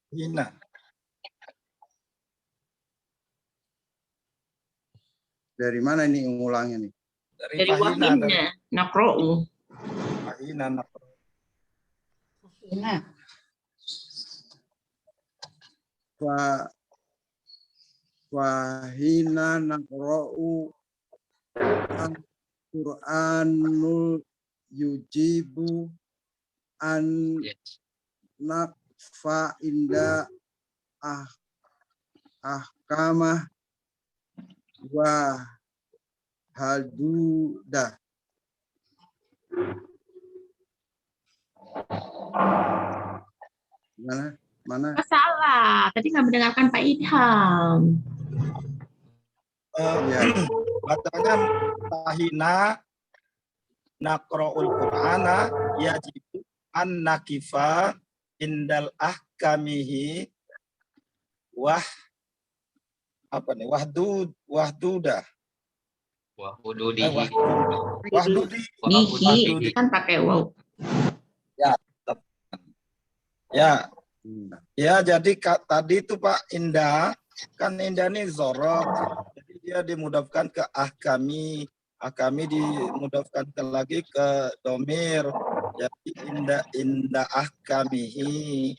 Hina. Dari mana ini ngulangnya nih? Dari Dari fahina. wahina, nakro'u. Fahina nakro. Nah, Wahina naqra'u al-Qur'anul yujibu an nakfa inda ahkamah wa hadudah. Mana? Salah, tadi nggak mendengarkan Pak Idham. Ya. Bacanya fahina naqra'ul Qur'ana yajibu an nakifa indal ahkamihi apa nih? Wahdudah. Wahududihi. Dihi kan pakai waw. Ya, jadi tadi itu Pak Indah, kan Indah ini zorot, jadi dia dimudafkan ke ahkami dimudafkan lagi ke domir, jadi indah ahkamihi.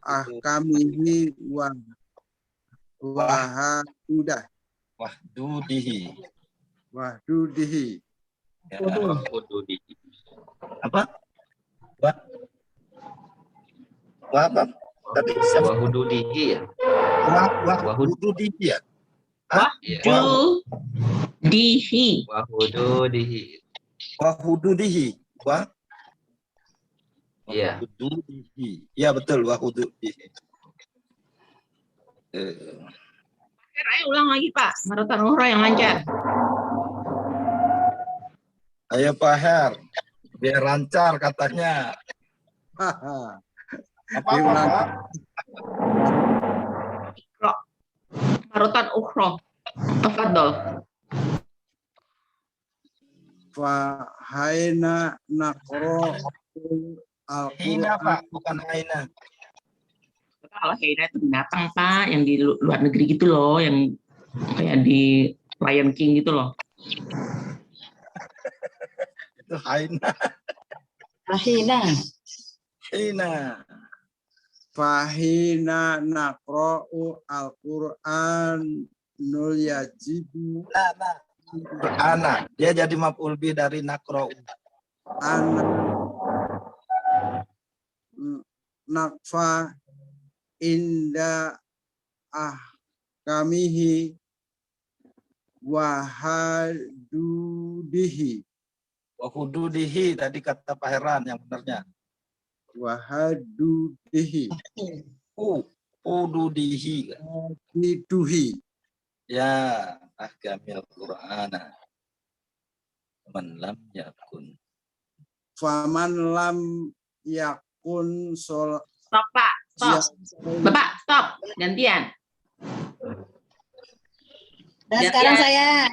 Ahkamihi wahadudah. Wahdudihi. Ya. Wahududihi. Apa? Apa? Tadi siapa? Wahududihi ya. Wahdudihi ya. Dihi. Wahududihi. Wahududihi. Iya. Wahududihi. Ya betul, wahududihi. Ayo ulang lagi Pak, Marotan Ukhra yang lancar. Ayo Pak Her, biar lancar katanya. Apa? Marotan Ukhra. Tafadhol. Fahaina naqra'u Hina al-Qur'an. Pak, bukan Haina. Kalau Heina itu binatang Pak, yang di luar negeri gitu loh, yang kayak di Lion King gitu loh. Itu Haina. Rahina. Hina. Fahina naqra'u al-Qur'an nul yajibu Ana, dia jadi maf'ul bih dari nakro. anak nakfa inda ahkamihi wahadudihi. Wahududihi tadi kata Pak Heran yang benarnya. Wahadudihi. Ududihi. Diduhi. Ya, ahkamil Qur'ana. Man lam yakun. Faman lam yakun Stop Pak, stop. Bapak, stop. Gantian. Dan sekarang saya.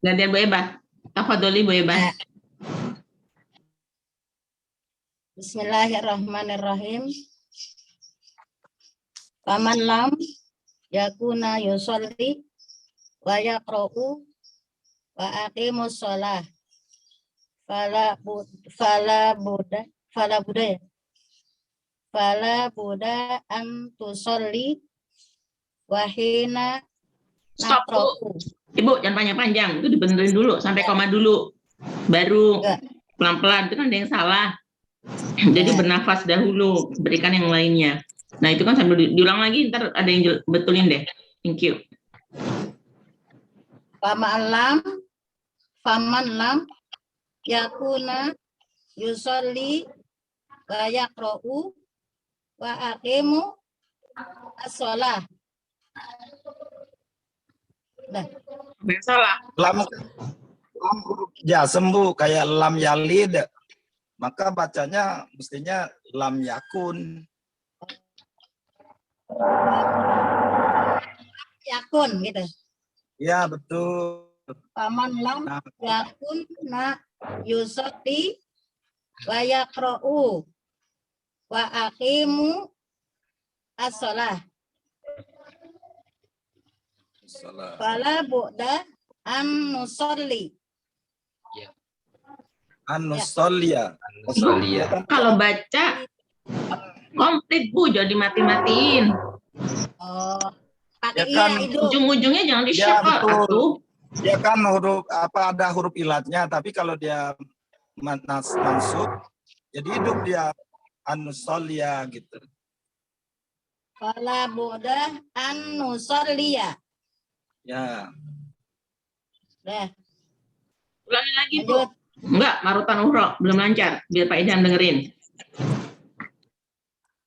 Gantian Bu Eba. Tafadholi Bu Eba. Bismillahirrahmanirrahim. Paman lam yakuna yusolli wa yaqra'u wa aqimus shalah fala buda an tusolli wahina Stop Bu. Ibu jangan panjang-panjang, itu dibenerin dulu sampai koma dulu. Baru pelan-pelan, itu kan ada yang salah. Jadi bernafas dahulu, berikan yang lainnya. Nah itu kan sambil diulang lagi, ntar ada yang betulin deh. Thank you. Faman lam yakuna yusolli wa yaqra'u wa aqimu as-shalah. Yang salah. Lam huruf jasem Bu, kayak lam yalid. Maka bacanya mestinya lam yakun. Yakun gitu. Ya betul. Paman lam yakun na yusolli wa yaqra'u wa aqimu as-shalah. Salah. Fala bu'da an nusolli. An-nusolliya. Nusolliya. Kalau baca komplit Bu, jangan dimati-matiin. Oh, pakai Ya kan, iya itu. Ujung-ujungnya jangan Ya, di-shuffle betul. atuh. Dia kan huruf ada huruf ilatnya, tapi kalau dia mansub, jadi hidup dia an-nusolliya gitu. Fala bu'da an nusolliya. Ya. Dah, Ulangi lagi Bu. lanjut. Enggak, Marutan Uhro belum lancar. Biar Pak Idam dengerin.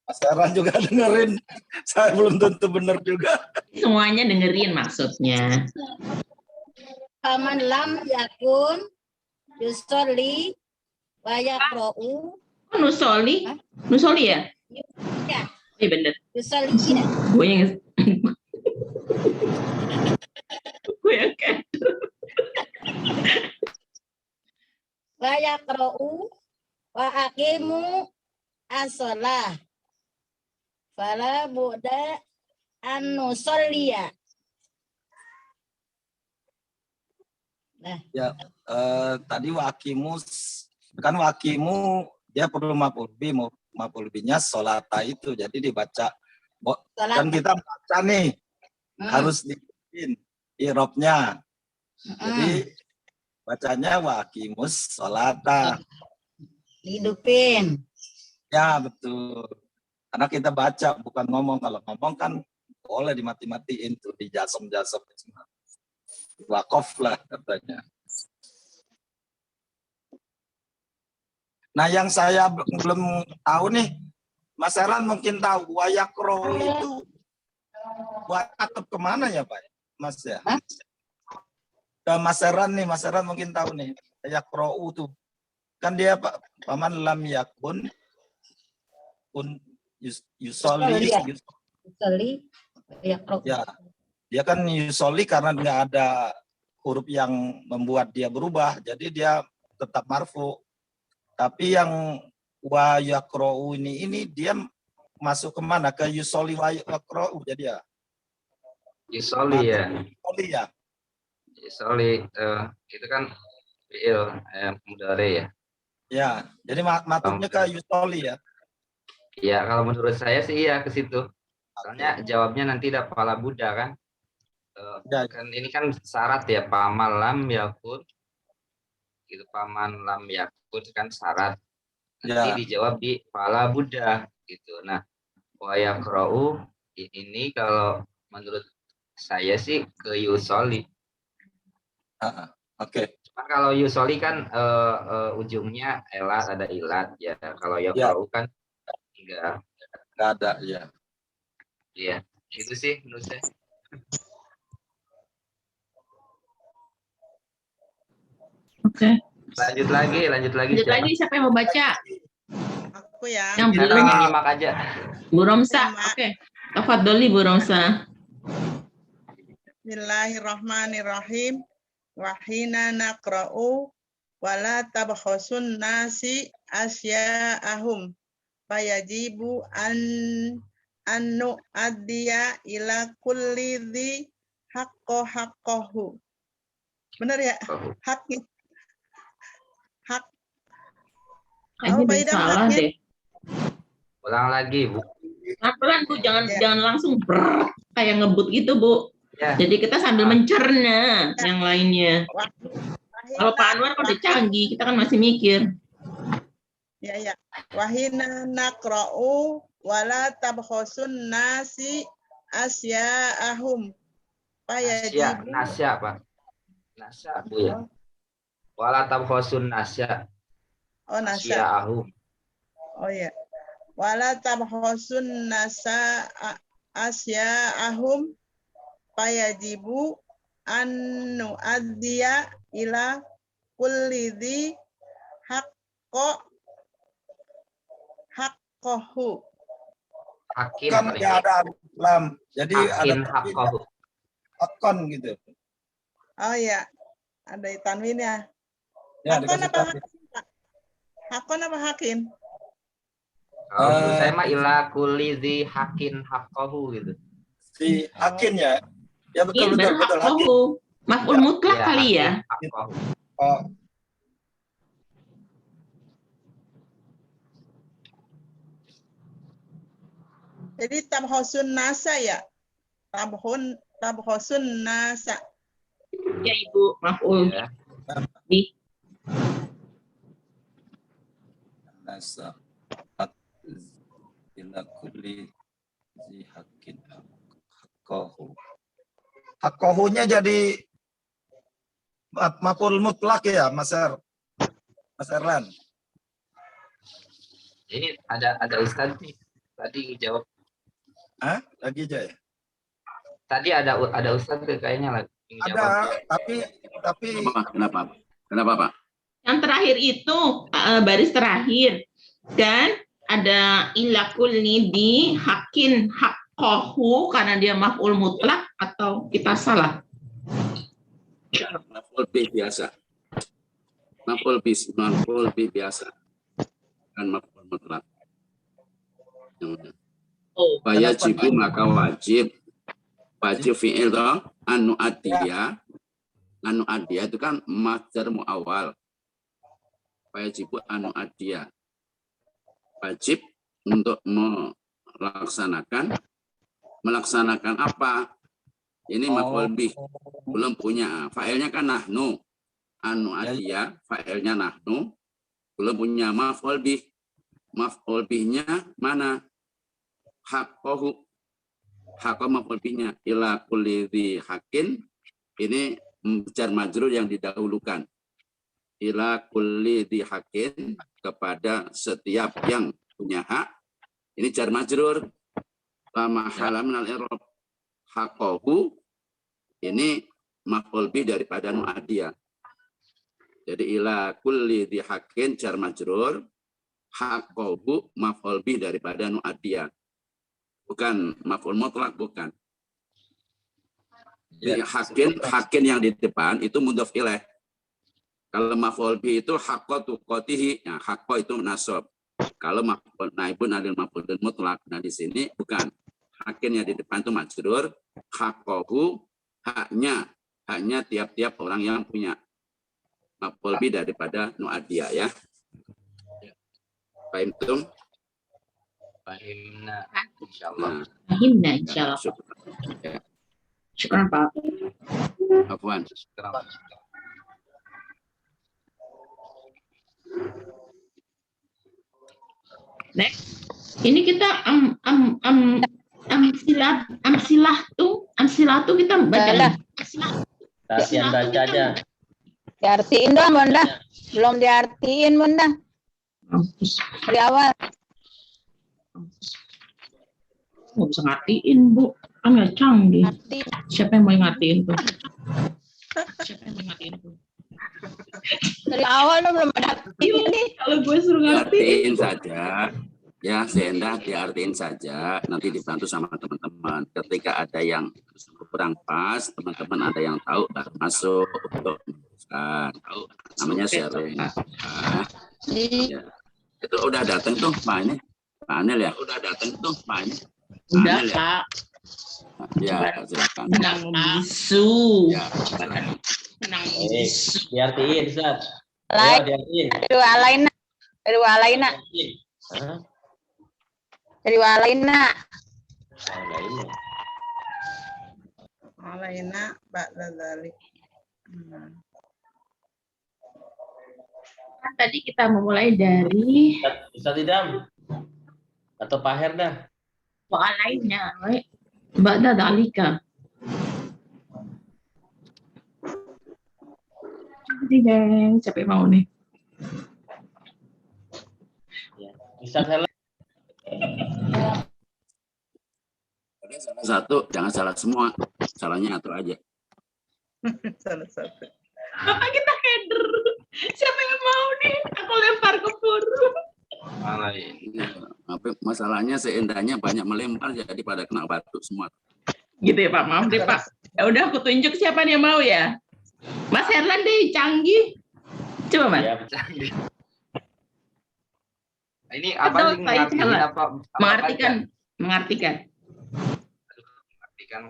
Mas Heran juga dengerin. Saya belum tentu benar juga. Semuanya dengerin maksudnya. Faman lam yakun yusolli wa yaqra'u. Oh, Nusoli? Hah? Nusoli ya? Ya, Iya bener. yusolli ya. Gue yang gue yang kayak Wa yaqra'u wa aqimu as-shalah. Fala bu'da an nusolliya. Tadi wakimus, kan wakimu dia perlu maf'ul binya solata itu. Jadi dibaca. Salat. Kan kita baca nih, harus dibikin irobnya. Jadi bacanya wakimus solata. Hidupin. Ya betul. Karena kita baca bukan ngomong. Kalau ngomong kan boleh dimati-matiin tuh, di jasem-jasem. Wakof lah katanya. Nah yang saya belum tahu nih, Mas Heran mungkin tahu, wayakro itu buat atap kemana ya Pak? Mas ya? Hah? Ke Mas Heran nih, Mas Heran mungkin tahu nih, wayakro itu. Kan dia Pak, paman lam yakun, yusoli, Yusolli wa yaqra'u. ya. Dia kan yusoli karena nggak ada huruf yang membuat dia berubah, jadi dia tetap marfu. Tapi yang wa yaqra'u ini dia masuk kemana? Ke yusoli wa yaqra'u jadi ya? Yusoli ya. Yusoli ya? Yusoli itu kan fi'il mudhari ya. Ya, jadi matubnya ke yusoli ya? Iya, kalau menurut saya sih iya ke situ. Soalnya jawabnya nanti ada pala Buddha kan. Ya. Kan ini kan syarat ya, paman lam yakun. Gitu, paman lam yakun kan syarat. Nanti Ya. dijawab di pala Buddha gitu. Nah, wa yaqra'u ini kalau menurut saya sih ke yusoli. Oke. Cuman kalau yusoli kan ujungnya elat, ada ilat ya. Kalau yaqra'u kan enggak ada ya. Iya, itu sih menurut saya. Oke. Lanjut lagi. Lanjut lagi, siapa yang mau baca? Aku ya. Yang Saya belum. pengen nyimak aja. Bu Romsa. Sama. Oke. Tafadholi Bu Romsa. Bismillahirrahmanirrahim. Wahina naqra'u wala tabkhasun nasi asya'ahum fayajibu annu addiya ila kulli dhi haqqahu. Benar ya? Haknya. Hak. Kayaknya Pak udah Idam salah haknya. deh. Ulang lagi, Bu. Pelan-pelan Bu, jangan Ya. jangan langsung brrr, kayak ngebut gitu Bu. Ya. Jadi kita sambil mencerna yang lainnya. Kalau Pak Anwar kan udah canggih, kita kan masih mikir. Ya. Wahina naqra'u wala tabkhasun nasi asya'ahum. Nasya, nasya Pak. Nasya, Bu ya. Wala tabkhasun nasya. Oh, nasa. Asya'ahu. Oh ya. Wala tabkhasun nasa asya'ahum fayajibu an nu'addiya ila kulli dhi haqqahu. Hakim Kan paling nggak ada lam. Jadi hakin ada haqqahu. akon gitu. Oh ya. Ada tanwinnya. Ya, Hakon dikasih apa tanwin. hakim, Pak? Hakon apa hakim? Kalau menurut saya mah ila kulli dzi haqqin haqqahu gitu. Si hakin ya. Ya Iya, betul betul hakin. haqqahu. Maf'ul mutlak Iya, kali ya. haqqin haqqahu. Oh, Jadi tabhosun nasa ya. Tabhosun nasa. Ya Ibu, maf'ul Ya. bih. nasa ila kulli zi hakin haqqahu. Haqqahunya jadi maf'ul mutlak ya, Mas Erlan. Ini ada Ustaz nih. Tadi jawab. Hah? Lagi aja ya? Tadi ada Ustaz kayaknya lagi Ada, jawab. tapi Kenapa Pak? Yang terakhir itu baris terakhir dan ada ila kulli di hakin haqqahu karena dia maf'ul mutlak atau kita salah? Maf'ul bih biasa. Maf'ul bih biasa. Kan maf'ul mutlak. Oh, Wajibu maka wajib. Wajib fi'il toh anu adiyah. Anu adiyah itu kan masdar muawwal. Wajibu anu adiyah. Wajib untuk melaksanakan apa? Ini maf'ul bih. Belum punya. Fa'ilnya kan nahnu. Anu adiyah, fa'ilnya nahnu. Belum punya maf'ul bih. Maf'ul bihnya mana? Haqqahu. Haqqahu maf'ul bihnya ila kulli dzi haqqin. Ini jar majrur yang didahulukan. Ila kulli dzi haqqin, kepada setiap yang punya hak. Ini jar majrur. Lama halam minal i'rab. Haqqahu ini maf'ul bih daripada nu'adiyah. Jadi ila kulli dzi haqqin jar majrur. Haqqahu maf'ul bih daripada nu'adiyah. Bukan maf'ul mutlak, bukan. Jadi haqqin yang di depan itu mudhof ilaih. Kalau maf'ul bih itu haqqa tuqatihi, ya haqqa itu nasab. Kalau maf'ul naibun adil maf'ul mutlak, nah di sini bukan. Haqqin yang di depan itu majrur, haqqahu haknya tiap-tiap orang yang punya. Maf'ul bih daripada nu'adiyah ya. Paham tuh? Fahimna insyaallah. Fahimna insyaallah. Ya, Syukran Pak. afwan. Next. Ini kita amsilah tuh kita baca. Dah. Latihan baca aja. Diartiin dong, Bunda. Belum diartiin, Bunda. Dari awal. Nggak bisa ngertiin, Bu. Kan nggak canggih. Arti. Siapa yang mau ngertiin tuh? Siapa yang mau ngertiin tuh? Dari awal lo belum ada artiin nih. Kalau gue suruh ngertiin. Diartiin saja. Ya, seendah diartiin saja. Nanti dibantu sama teman-teman. Ketika ada yang kurang pas, teman-teman ada yang tahu, baru masuk untuk meneruskan. Namanya sharing. Nah, ya. Itu udah datang tuh Pak ini. Pak Anil ya? Udah datang tuh Pak ini. Udah, Anil, ya? Pak. Ya, silakan. Menang bisu. Ya, silakan. Menang bisu. Diartiin, Ustaz. Lain. Ayo, diartiin. Dari walaina. Dari walaina. Hah? Dari walaina. Oh, lainnya. Alaina ba'da dzalik. Kan tadi kita memulai dari Ustaz Idam. Atau Pak Herdah. soal lainnya. Ba'da dzalika. Jadi geng, siapa yang mau nih? Ustaz Herdah. Satu, jangan salah semua. Salahnya atur aja. Salah satu. Bapak kita header. Siapa yang mau nih? Aku lempar ke Puru. Malah ini. Apa masalahnya seendahnya banyak melempar jadi pada kena batu semua. Gitu ya Pak, maaf deh Pak. Ya udah aku tunjuk siapa yang mau ya. Mas Herlan deh, canggih. Coba Mas. Ya, Ini apa Betul, sih Pak ngertiin Ijal. apa Mengartikan, mengartikan. Mengartikan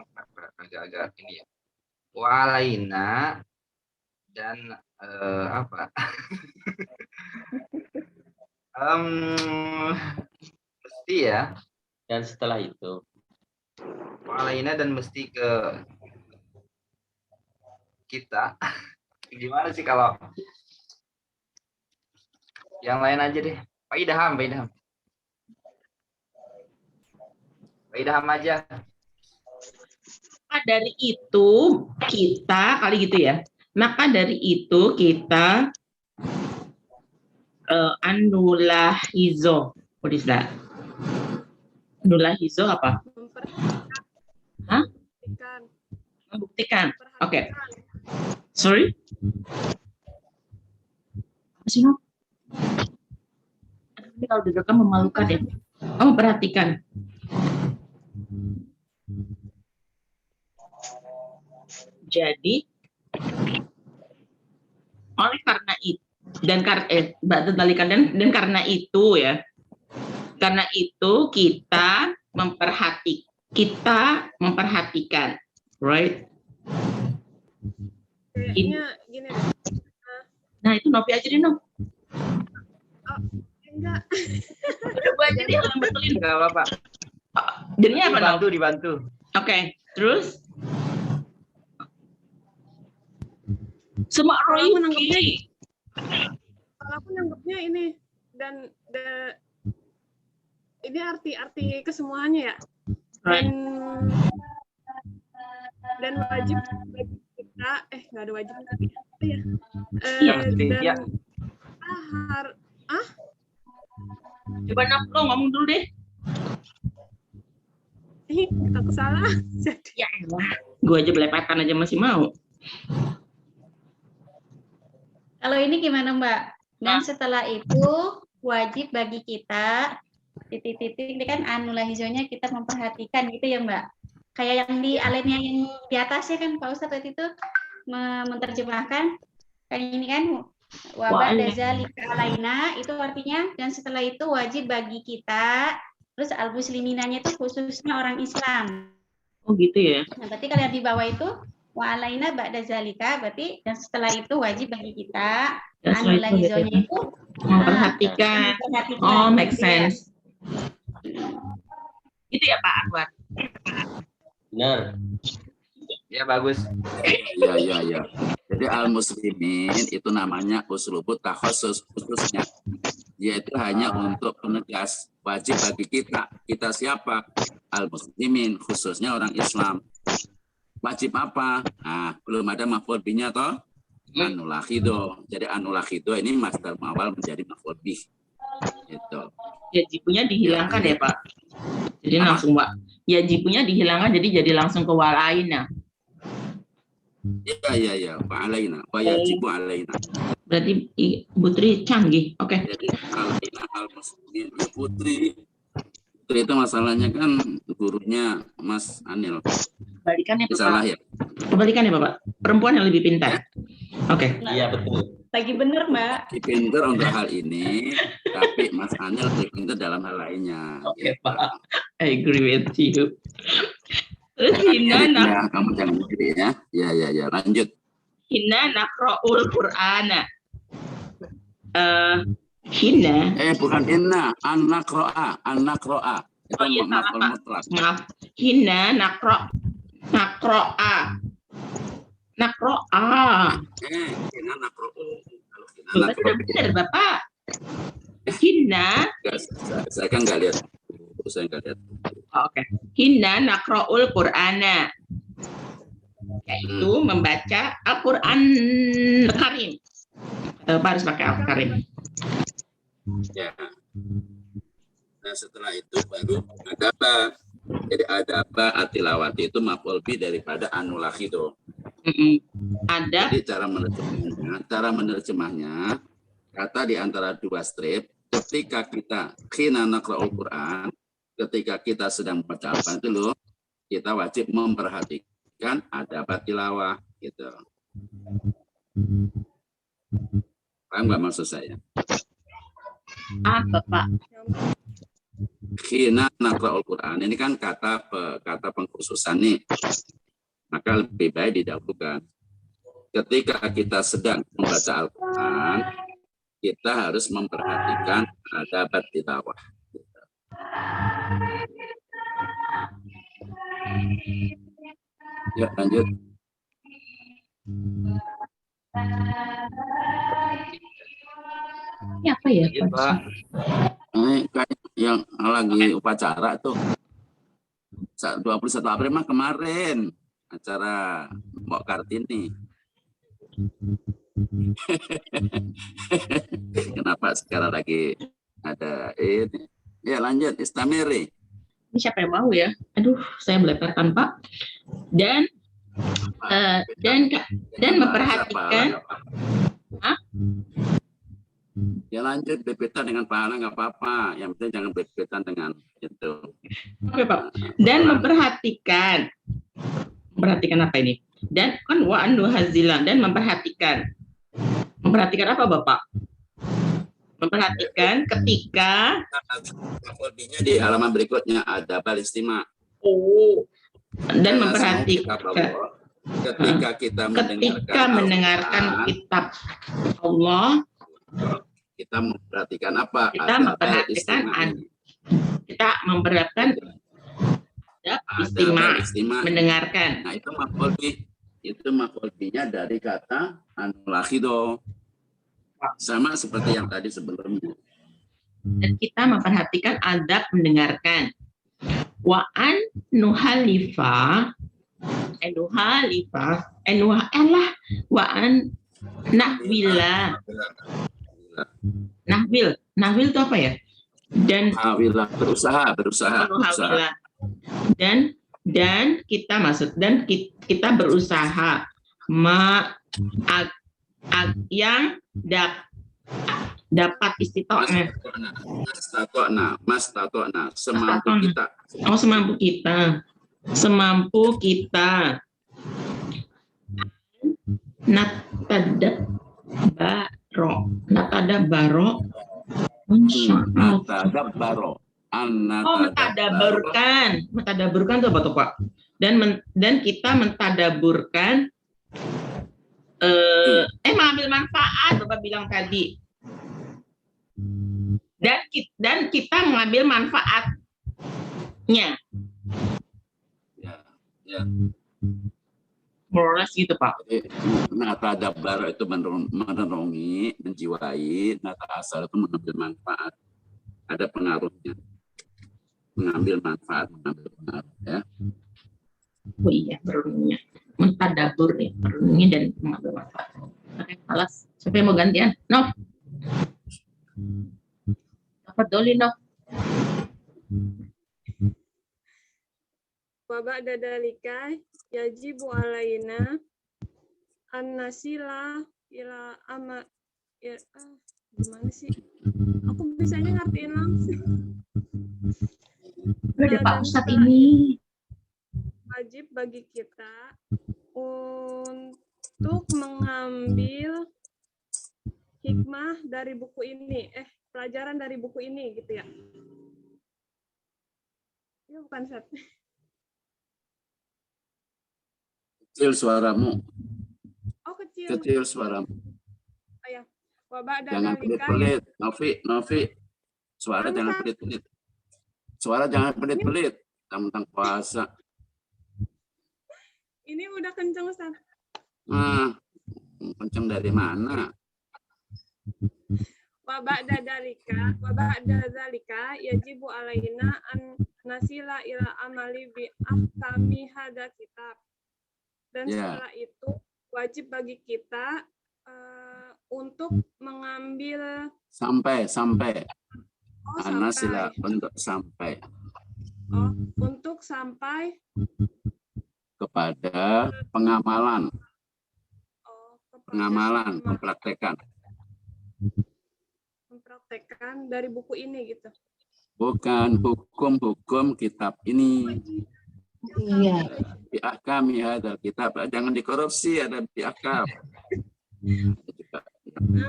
agak-agak ini ya. Walaina dan apa? Mesti ya. Dan setelah itu. Walaina dan mesti ke kita. Gimana sih kalau yang lain aja deh. Pak Idham aja. Maka dari itu kita kali gitu ya. Maka dari itu kita anulahizo. What is that? Anulahizo apa? Hah? Membuktikan. Oke. Sorry? Apa sih, no? Ini kalau dudukkan memalukan ya. Oh, perhatikan. Jadi oleh karena itu dan karena itu ya, karena itu kita memperhatikan, right? Kayaknya gini deh. Nah itu Novi aja deh, no. Enggak. Udah gue aja deh yang betulin. Enggak apa-apa. Jadinya apa, no? Dibantu. Oke, terus semua Kalau aku roh kiri. Kalau aku nanggapnya ini dan ini arti kesemuanya ya. Dan wajib bagi kita nggak ada wajib tapi apa ya? Iya. Coba lo ngomong dulu deh. Aku salah. Ya elah, gue aja belepetan aja masih mau. Kalau ini gimana Mbak? Dan setelah itu wajib bagi kita titik-titik ini kan anulahizonya kita memperhatikan gitu ya Mbak. Kayak yang di alinea yang di atasnya kan Pak Ustadz itu menerjemahkan kayak ini kan wabah dazalika alaina itu artinya dan setelah itu wajib bagi kita. Terus al-musliminanya itu khususnya orang Islam. Oh gitu ya. Nah, berarti kalau yang di bawah itu wa alaina ba'da zalika berarti dan setelah itu wajib bagi kita anulahizonya itu memperhatikan. Oh, make sense. Itu ya Pak Anwar. Benar. Ya bagus. Ya. Jadi al-muslimin itu namanya uslubut takhusus khususnya. Yaitu hanya untuk penegas wajib bagi kita. Kita siapa? Al-muslimin, khususnya orang Islam. Wajib apa? Nah, belum ada maf'ul bihnya toh? Anulakhido. Jadi anulakhido ini masdar awal menjadi maf'ul bih. Gitu. Ya jibunya dihilangkan ya Pak. Jadi langsung Pak. Ya jibunya dihilangkan jadi langsung ke walaina. Iya. Wa alaina. Wa yajibu alaina. Berarti Putri canggih. Oke. Jadi alaina al-muslimin. Putri itu masalahnya kan gurunya Mas Anil. Kebalikannya Pak. Salah ya? Kebalikannya Bapak. Perempuan yang lebih pintar. Oke. Iya betul. Lagi bener Mbak. Lebih pintar untuk hal ini, tapi Mas Anil lebih pintar dalam hal lainnya. Oke, Pak. I agree with you. Terus Hina kamu jangan ngiri ya. Ya, lanjut. Hina naqra'ul Qur'ana. Hina. Bukan inna, an-naqra'a. Itu Oh iya salah maf'ul Pak. mutlak. Maaf. Hina naqra'a. Hina naqra'u. Bapak sudah benar Bapak. Hina. Saya kan nggak lihat. Saya nggak lihat. Oke. Hina naqra'ul Qur'ana. Yaitu membaca Al-Qur'an Karim. Harus pakai Al-Karim. Ya. Nah setelah itu baru adaba. Jadi adaba atilawati itu maf'ul bih daripada anulakhido. Ada. Jadi cara menerjemahnya kata di antara dua strip ketika kita khina naqra'ul Quran, ketika kita sedang membaca Al-Quran itu loh, kita wajib memperhatikan adab tilawah gitu. Paham nggak maksud saya? Apa, Pak? Hina naqra'ul Quran. Ini kan kata pengkhususan nih. Maka lebih baik didahulukan. Ketika kita sedang membaca Al-Quran, kita harus memperhatikan adab tilawah. Ya, lanjut. Ini apa ya? Lanjut, Pak. Ini kayak yang lagi upacara tuh. 21 April mah kemarin acara Mbok Kartini. Kenapa sekarang lagi ada ini? Ya lanjut, istamiri. Ini siapa yang mau ya? Aduh, saya meleparkan, Pak. Dan memperhatikan. Hah? Ya lanjut, bebetan dengan pahala nggak apa-apa. Yang penting jangan bebetan dengan itu. Oke, Pak. Dan memperhatikan apa ini? Dan kan wa andu hazilan, dan memperhatikan apa, Bapak? Memperhatikan ketika Lebihnya di halaman berikutnya ada balistima. oh, dan memperhatikan ketika kita mendengarkan kitab Allah, kita memperhatikan apa? kita memperhatikan adab istima, mendengarkan. Nah, itu maf'ul bihnya dari kata anulahido. Sama seperti yang tadi sebelumnya. Dan kita memperhatikan adab mendengarkan. Wa an nuhalifa wa an nahwila. Nahwil itu apa ya? Dan berusaha. Dan kita berusaha yang dapat istito'ah. Mas semampu kita. Oh, semampu kita. Natadabaro. Mentadaburkan itu apa tuh, Pak? Dan kita mentadaburkan mengambil manfaat, Bapak bilang tadi. Dan kita mengambil manfaatnya. Ya. Proses gitu, Pak. Nata dabar itu merenungi, menjiwai. Nata asal itu mengambil manfaat. Ada pengaruhnya. Mengambil manfaat, ya. Oh iya, merenungnya. Mentadabur ya, merenungi dan mengambil manfaat. Oke, alas. Siapa yang mau gantian? Nov. Dapat doli, Nov. Wa ba'da dalika yajibu alaina an-nasila ila ama ya, gimana sih? Aku bisanya ngertiin langsung. Ada Pak Ustadz ini. Wajib bagi kita untuk mengambil hikmah dari buku ini, pelajaran dari buku ini gitu ya. Ya bukan Sat. Kecil suaramu. Oh, kecil. Kecil suaramu. Oh ya. Jangan pelit-pelit. Novi. Suara jangan pelit-pelit. Suara jangan pelit-pelit. Tentang puasa. Ini udah kenceng, Ustaz. Kenceng dari mana? Wa ba'da dzalika yajibu alaina an nasila ila amali bi ahkami hadza kitab. Dan setelah itu wajib bagi kita untuk mengambil sampai. Oh, Nasila untuk sampai. Oh, untuk sampai kepada pengamalan. Pengamalan, mempraktekkan dari buku ini gitu. Bukan hukum kitab ini. Iya. Biahkami hadal kitab. Jangan dikorupsi, ada biahkam.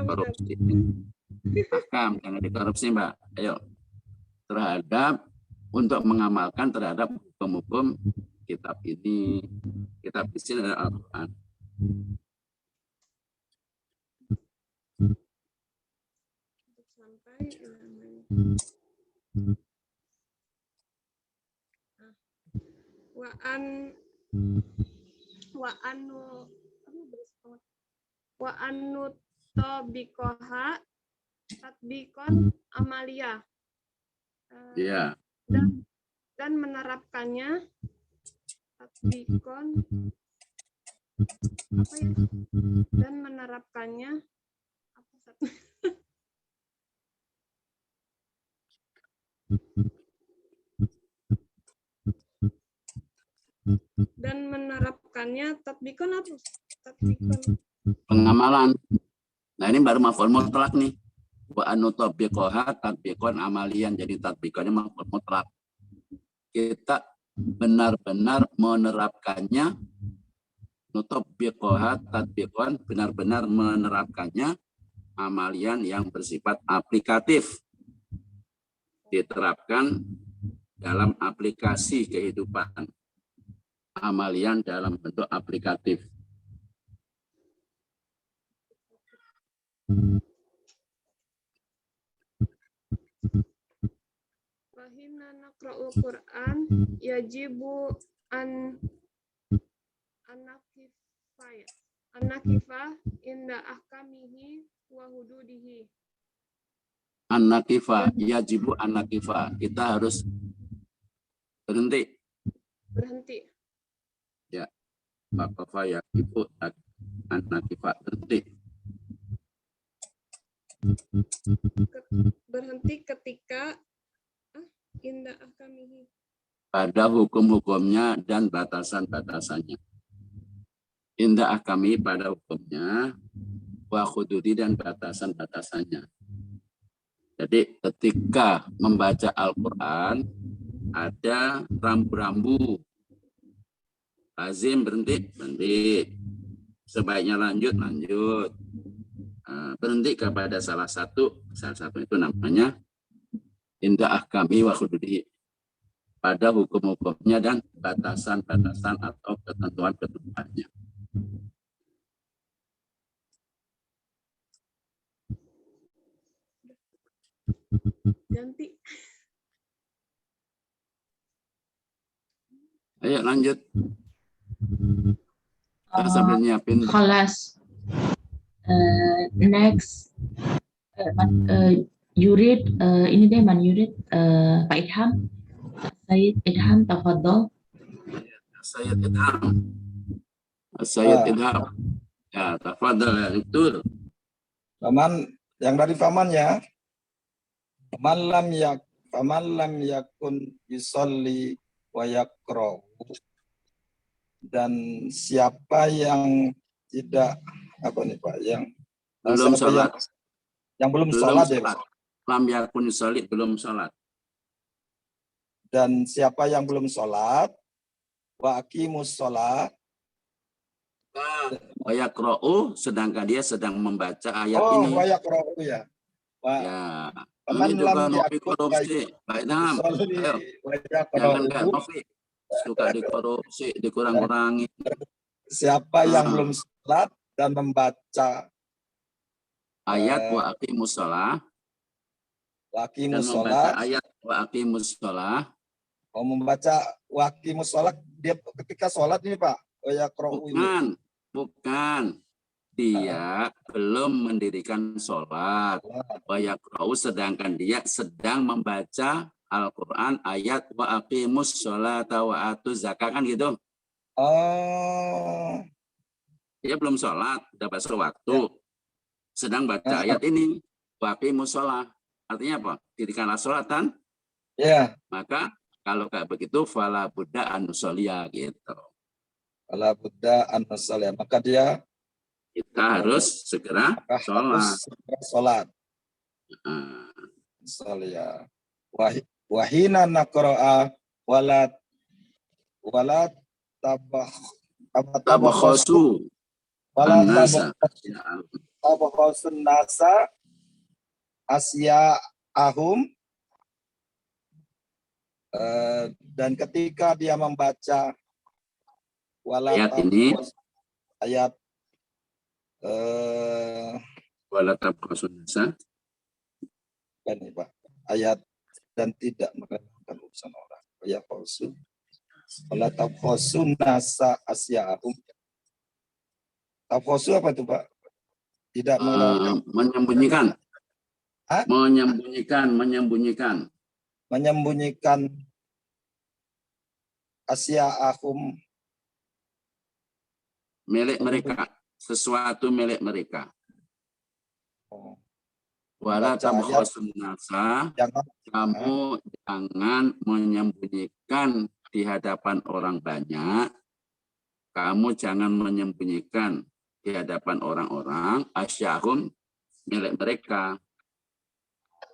Korupsi. Ahkam, jangan dikorupsi Mbak. Ayo. Terhadap untuk mengamalkan terhadap hukum-hukum kitab ini. Kitab di sini adalah Al-Quran. Sampai wa anu tobikoha tatbikon amalia. Iya. Dan menerapkannya tatbikon apa ya? Dan menerapkannya apa satu? Dan menerapkannya tatbikon apa? Tatbikon Pengamalan. Nah ini baru maf'ul mutlak nih. Wa anu tabiqoha tatbikon amalian. Jadi tatbikonnya maf'ul mutlak. Kita benar-benar menerapkannya. Nutabiqoha tatbikon, benar-benar menerapkannya amalian yang bersifat aplikatif. Diterapkan dalam aplikasi kehidupan. Amalian dalam bentuk aplikatif. Wahina naqra'ul Qur'an yajibu an-nakifah inda ahkamihi wa hududihi. An-nakifah, yajibu an-nakifah. Kita harus berhenti. Ya, maka ya ibu an-nakifah berhenti. Berhenti ketika inda ahkamihi. Pada hukum-hukumnya dan batasan-batasannya. Inda ahkami pada hukumnya, wa khududi dan batasan-batasannya. Jadi ketika membaca Al-Quran, ada rambu-rambu. Lazim berhenti, berhenti. Sebaiknya lanjut, lanjut. Berhenti kepada salah satu itu namanya inda ahkami wa khududi. Pada hukum-hukumnya dan batasan-batasan atau ketentuan-ketentuannya. Ganti. Ayo lanjut. Kita sambil nyiapin. Khalas. Next. Yurid, ini deh man Yurid, Pak Idham. Sayyid Idham, tafadhol. Sayyid Idham. Sayyid Idham. Ya, tafadhol ya, betul. Faman, yang dari Faman ya. Faman lam yakun yusolli wa yaqra'u. Dan siapa yang tidak apa nih Pak, yang belum sholat, yang belum sholat ya, lam yakun yusolli, belum sholat. Dan siapa yang belum sholat, wa aqimus sholat, wa yaqra'u, sedangkan dia sedang membaca ayat ini. Wa yaqra'u ya. Ya. Ini juga Novi korupsi. Baik, Nam. Ayo. Jangan kayak Novi. Suka dikorupsi, dikurang-kurangi. Siapa yang belum sholat dan membaca ayat wa aqimus shalah. Wa aqimus shalah. Ayat wa aqimus shalah. Oh, membaca wa aqimus shalah dia ketika sholat ini Pak. Oh ya, bukan. Dia belum mendirikan sholat. Wa yaqra'u, sedangkan dia sedang membaca Al-Quran ayat wa aqimus sholata wa atuz zakat, kan gitu. Oh. Dia belum sholat, udah pasal waktu. Sedang baca ayat ini. Wa aqimus sholah. Artinya apa? Dirikanlah sholat kan? Ya. Maka kalau kayak begitu, fala buddha anusolia gitu. Fala buddha anusolia. Maka dia kita harus segera sholat. Sholat. Wahina naqra'a walat tabakhasu nasa asya'ahum, dan ketika dia membaca Ayat ini. ayat Wala tabkhasun nasa. ini Pak, ayat dan tidak meremehkan urusan orang. Ya palsu. Wala tabkhasun nasa asya'ahum. Tabkhasu apa itu Pak? Tidak Menyembunyikan. Hah? Menyembunyikan asya'ahum, milik mereka, sesuatu milik mereka. Wala tabkhasun nasa, kamu jangan menyembunyikan di hadapan orang banyak. Kamu jangan menyembunyikan di hadapan orang-orang asyahum, milik mereka.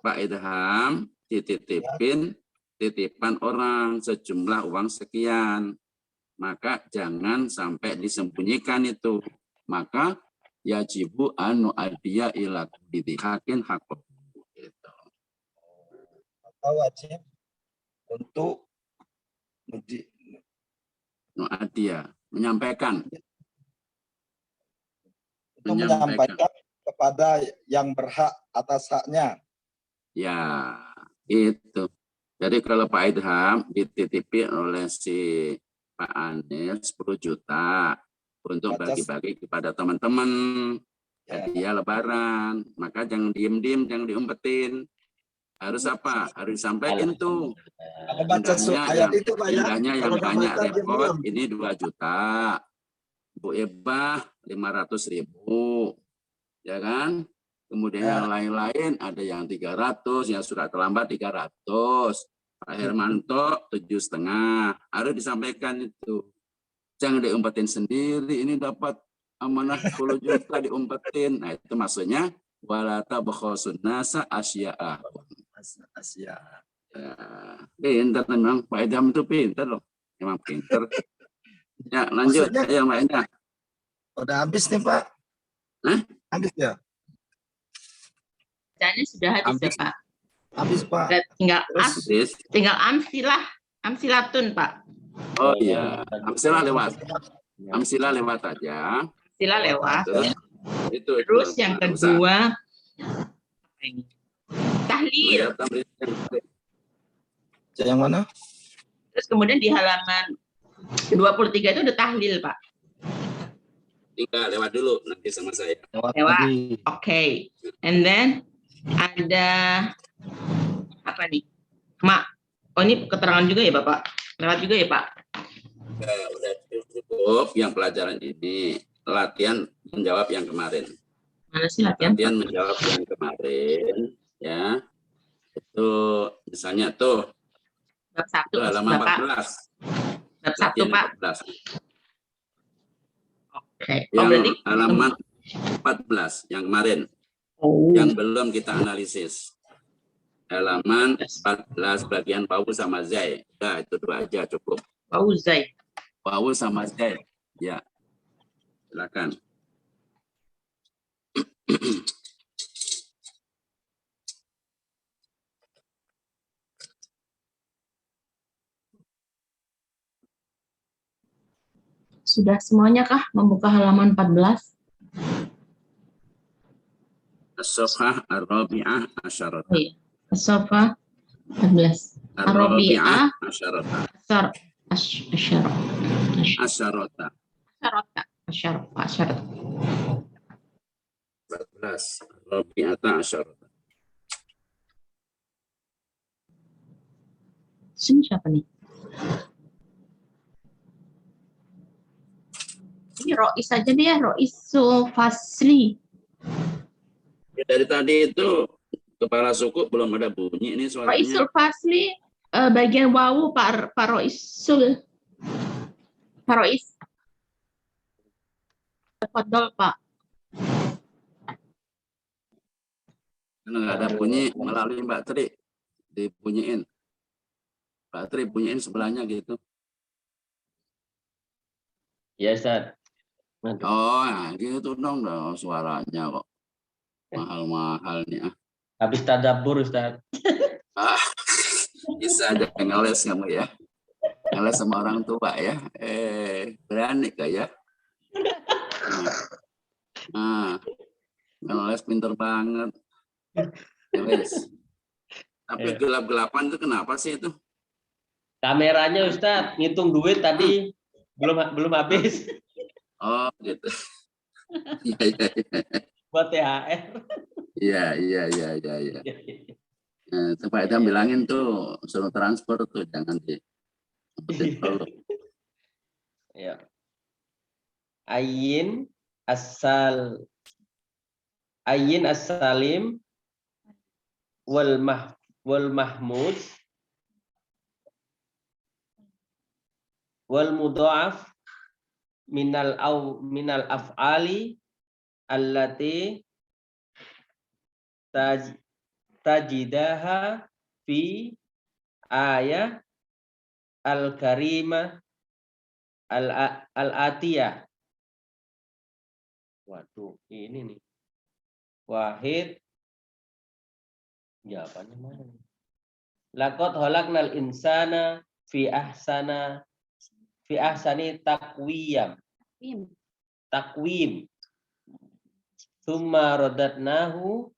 Pak Idham titipan orang sejumlah uang sekian, maka jangan sampai disembunyikan itu. Maka yajibu anu adiyah ila kulli hakin haqqo. Gitu. Atau wajib untuk menyampaikan kepada yang berhak atas haknya. Ya, itu. Jadi kalau Pak Idham dititipi oleh si Pak Anil 10 juta untuk bagi-bagi kepada teman-teman hadiah Lebaran, maka jangan diem-diem, jangan diumpetin. Harus apa? Harus disampaikan tuh. Indahnya yang banyak repot, ini 2 juta. Bu Ebah 500.000. Ya kan? Kemudian yang lain-lain ada yang 300, yang surat terlambat 300. Pak Hermanto 7,5. Harus disampaikan itu. Jangan diumpetin sendiri. Ini dapat amanah 10 juta diumpetin. Nah itu maksudnya wala tabkhasun nasa asya'ahum. Pintar memang Pak Idham itu pintar loh. Memang pintar. Ya lanjut yang lainnya. Udah habis nih Pak. Hah? Habis ya? Bacanya sudah habis ya Pak. Habis Pak. Tinggal amsilatun Pak. Oh iya, amsilah lewat. Amsilah lewat aja. Amsilah lewat. Itu. Terus yang kedua tahlil. Yang mana? Terus kemudian di halaman 23 itu ada tahlil Pak. Tinggal lewat dulu nanti sama saya. Lewat. Oke. And then ada apa nih? Oh ini keterangan juga ya Bapak? Lewat juga ya Pak? Udah cukup yang pelajaran ini. Latihan menjawab yang kemarin. Mana sih latihan? Latihan menjawab yang kemarin. Ya. Itu misalnya tuh. Bab 1 halaman 14. Bab 1 Pak. 14. Oke. Yang halaman 14 yang kemarin. Yang belum kita analisis. Halaman 14 bagian Wawu sama Zai. Udah itu 2 aja cukup. Wawu Zai. Wawu sama Zai. Ya. Silakan. Sudah semuanya kah membuka halaman 14? As-Safhah Ar-Rabi'ah Asyarata. Oh iya. As-Safhah 14. Ar-Rabi'ah Asyarata. Asyarata. 14. Rabi'ata Asyarata. Sini siapa nih? Ini Rois aja deh ya, Roisul Fasli. Ya, dari tadi itu kepala suku belum ada bunyi ini suaranya. Roisul Fasli bagian wawu Pak Roisul. Pak Rois. Fadol Pak. Karena nggak ada bunyi melalui Mbak Tri dibunyiin. Mbak Tri bunyiin sebelahnya gitu. Ya Ustaz. Oh, nah, gitu dong suaranya kok. Mahal-mahal nih. Habis tadabbur Ustaz. Ah, bisa aja ngeles kamu ya. Ngeles sama orang tua ya. Berani kak ya. Ngeles pinter banget. Ngeles. Tapi gelap-gelapan itu kenapa sih itu? Kameranya Ustaz, ngitung duit tadi belum habis. Oh gitu. Iya. Buat THR. Iya. Coba Eda bilangin tuh, suruh transfer tuh, jangan di. Ya. Ayin as-salim wal mahmud wal mudha'af minal af'ali allati tajidaha fi ayah al-karimah al-atiyah. Waduh, ini nih. Wahid. Jawabannya mana? Laqad khalaqnal insana fi ahsani takwim. Tsumma radatnahu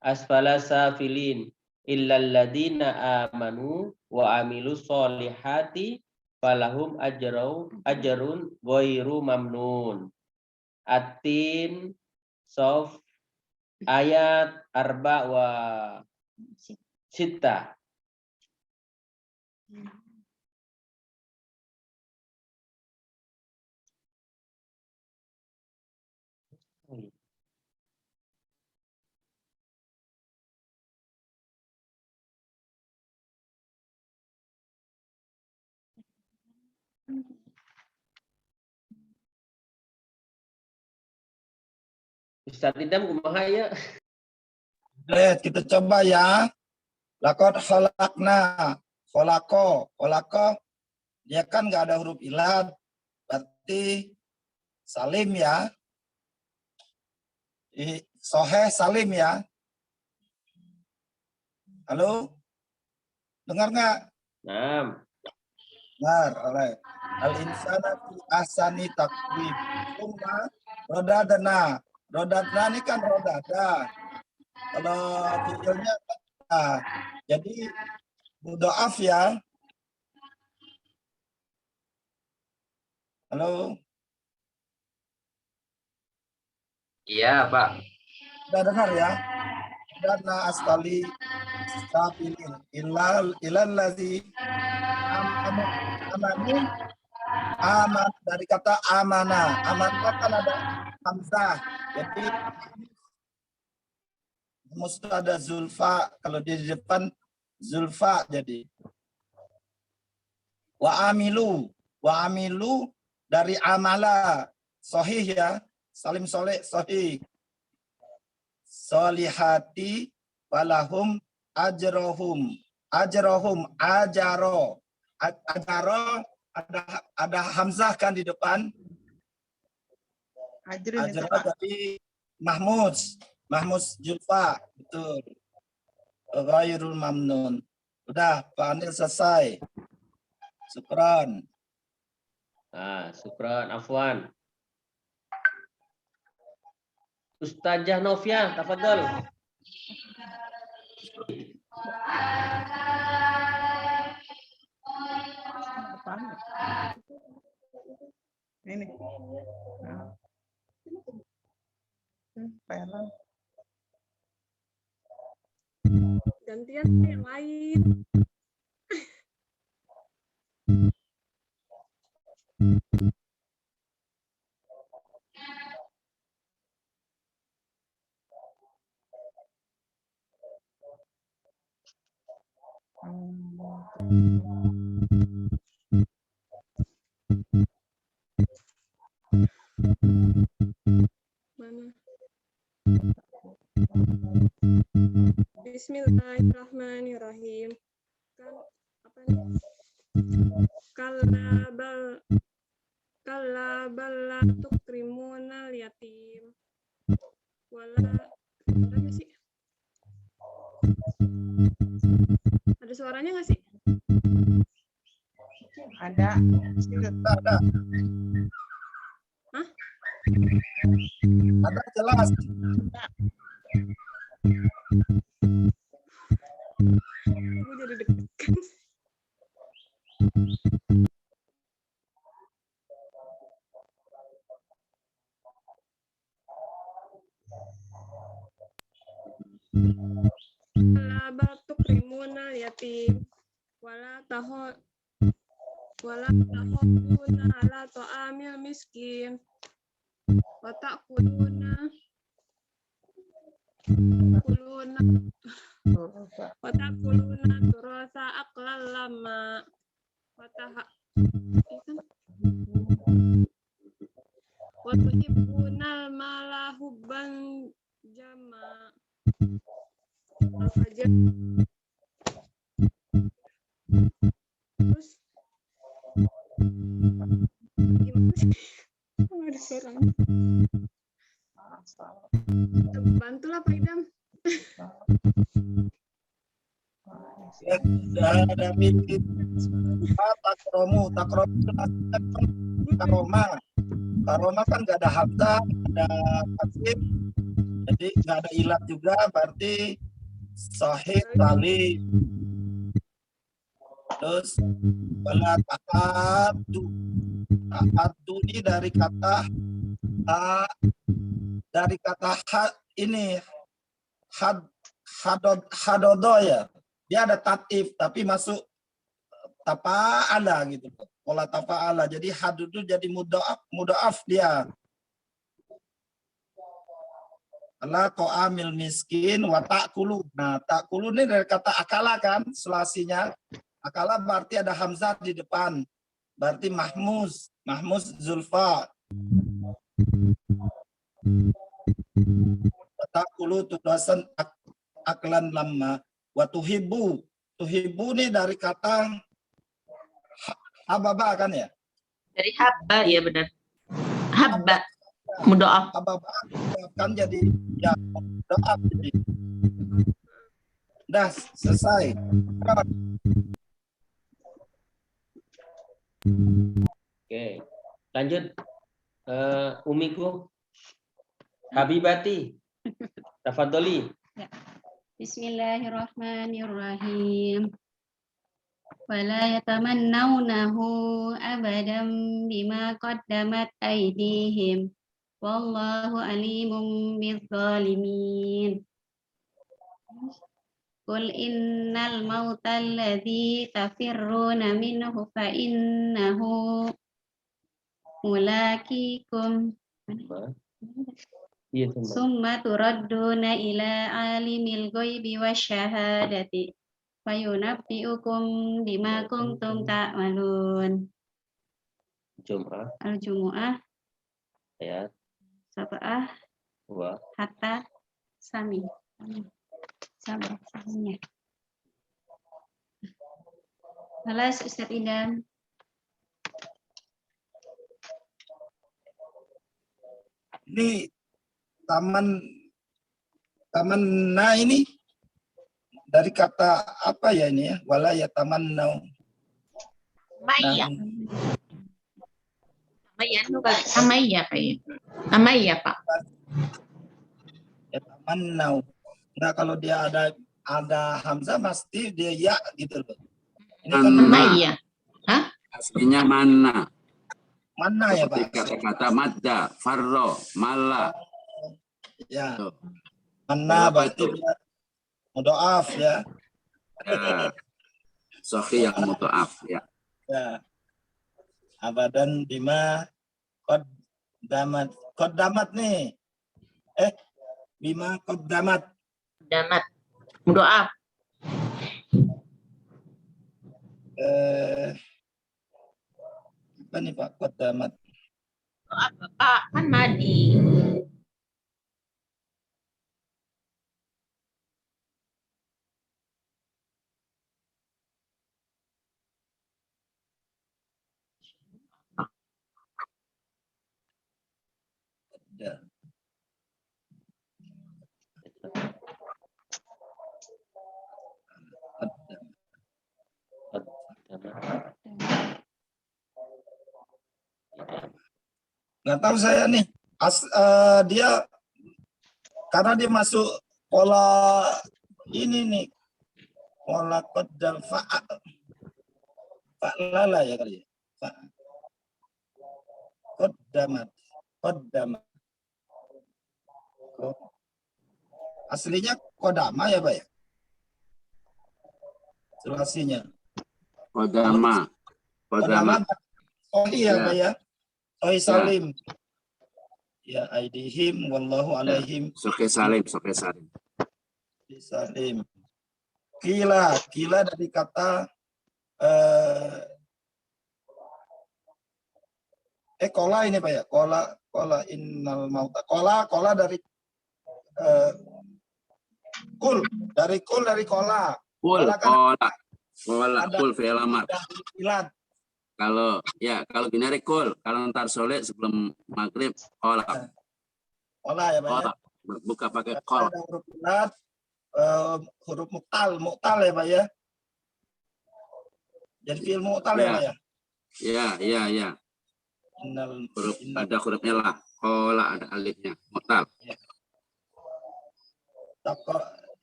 asfala safilin illal ladzina amanu wa amilus solihati falahum ajrun ghairu mamnun. At-Tin Sof ayat 4 wa 6. Ustaz Idam kumaha ya? Lihat, kita coba ya. Laqad khalaqna, kholako, dia kan nggak ada huruf ilat, berarti salim ya. Soheh salim ya. Halo, dengar nggak? Nah. Dengar, oleh al insana fi ahsani taqwim. Rodadana ini kan rodada. Kalau fiilnya jadi mudha'af ya. Halo. Iya, Pak. Sudah dengar ya? Dana asfali safilin ilal ladzi amanu aman dari kata amana. Amanah kan ada hamzah. Jadi mesti ada zulfa, kalau di depan zulfa jadi wa amilu dari amala sahih ya, salim soleh sahih, solihati walahum ajrohum ajaro ada hamzah kan di depan ajro jadi mahmud Julfa, betul. Ghairul mamnun. Udah, Pak Anil selesai. Syukran. Syukran, afwan. Ustazah Novia, tafadhol. Ini. Pelan. Gantian yang lain. Mana? Bismillahirrahmanirrahim. Kan apa nih? Kalla balla tukrimunal yatim. Wala apa sih? suaranya nggak sih? Ada. Ada. Hah? Ada jelas. Gue jadi deg-degan. Wala batuk rimuna yatim wala tahuduna ala ta'amil miskin wa ta'kuluna turasa aqlal lama wa tuhibbunal mala hubban jama Al-Fajr. Terus gimana sih? Oh, ada suaranya. Bantulah Pak Idam. Ya, ada mikir. Takromu karoma kan nggak ada hamzah, ada kasif, jadi nggak ada ilat juga, berarti sahih tali. Terus wala ta'adu ini dari kata ini hadodo ya, dia ada tatif tapi masuk tafa'ala gitu, pola tafa'ala, jadi hadudu jadi mudha'af dia. Allah ta'amil miskin wa ta'kulu. Nah, ta'kulu ini dari kata akala kan, selasinya. Akala berarti ada hamzah di depan. Berarti mahmuz zulfa. Wa ta'kulu tudasan aklan lamma. Wa tuhibbu. Tuhibbu ini dari kata hababa kan ya? Dari habba, ya benar. Habba. Mudha'af. Hababa kan jadi ya mudha'af jadi. Dah selesai. Oke, lanjut. Umiku Habibati. Tafadholi. Ya. Bismillahirrahmanirrahim. Wala yatamannawnahu abadan bima qaddamat aydihim. Wallahu alimun bizzalimin. Qul innal mauta alladzi tafirruna minhu fa innahu mulaqikum summa turadduna ila alimil ghaibi wasyahadati fayunabbi'ukum bima kuntum ta'malun. Jum'ah Al-Jumu'ah ayat Sab'ah 2. hatta sami. Sabar saminya. Balas Ustaz Idam. Ini taman ini dari kata apa ya ini ya? Wala ya tamannau. Maya. Amaya kayak. Amaya, Pak. Ya tamannau. Nah, kalau dia ada hamzah pasti dia ya gitu loh. Ini kan Amaya. Hah? Aslinya mana? mana ya Pak? Kata-kata madda, farro, mala. Ya. Tuh. Mana Apa berarti itu? dia mudha'af ya. Sahih yang mudha'af ya. Ya. Abadan bima qaddamat nih. Bima qaddamat. Damat. Mudha'af. Apa nih Pak qaddamat? Pak, kan madi. Ya. Nggak tahu saya nih. Dia karena dia masuk pola ini nih, pola qaddam fa'lala ya kali ya. Qaddamat. Aslinya kodama ya Pak ya? Sulasinya. Kodama. Sohi ya Ya. Pak ya? Sohi salim. Ya aidihim wallahu alaihim. Soke salim. Salim. Kila dari kata kola ini Pak ya? Kola innal mauta. Kola dari kul dari kola. Kola kul fi'il amar. Ilat. Kalau binari kul, kalau ntar sore sebelum maghrib kola. Kola ya Pak ya? Buka pakai kol. Ada huruf ilat, huruf muktal ya Pak ya? Jadi fi'il muktal ya Pak ya? Iya. Ada hurufnya lah. Kola ada alifnya. Muktal.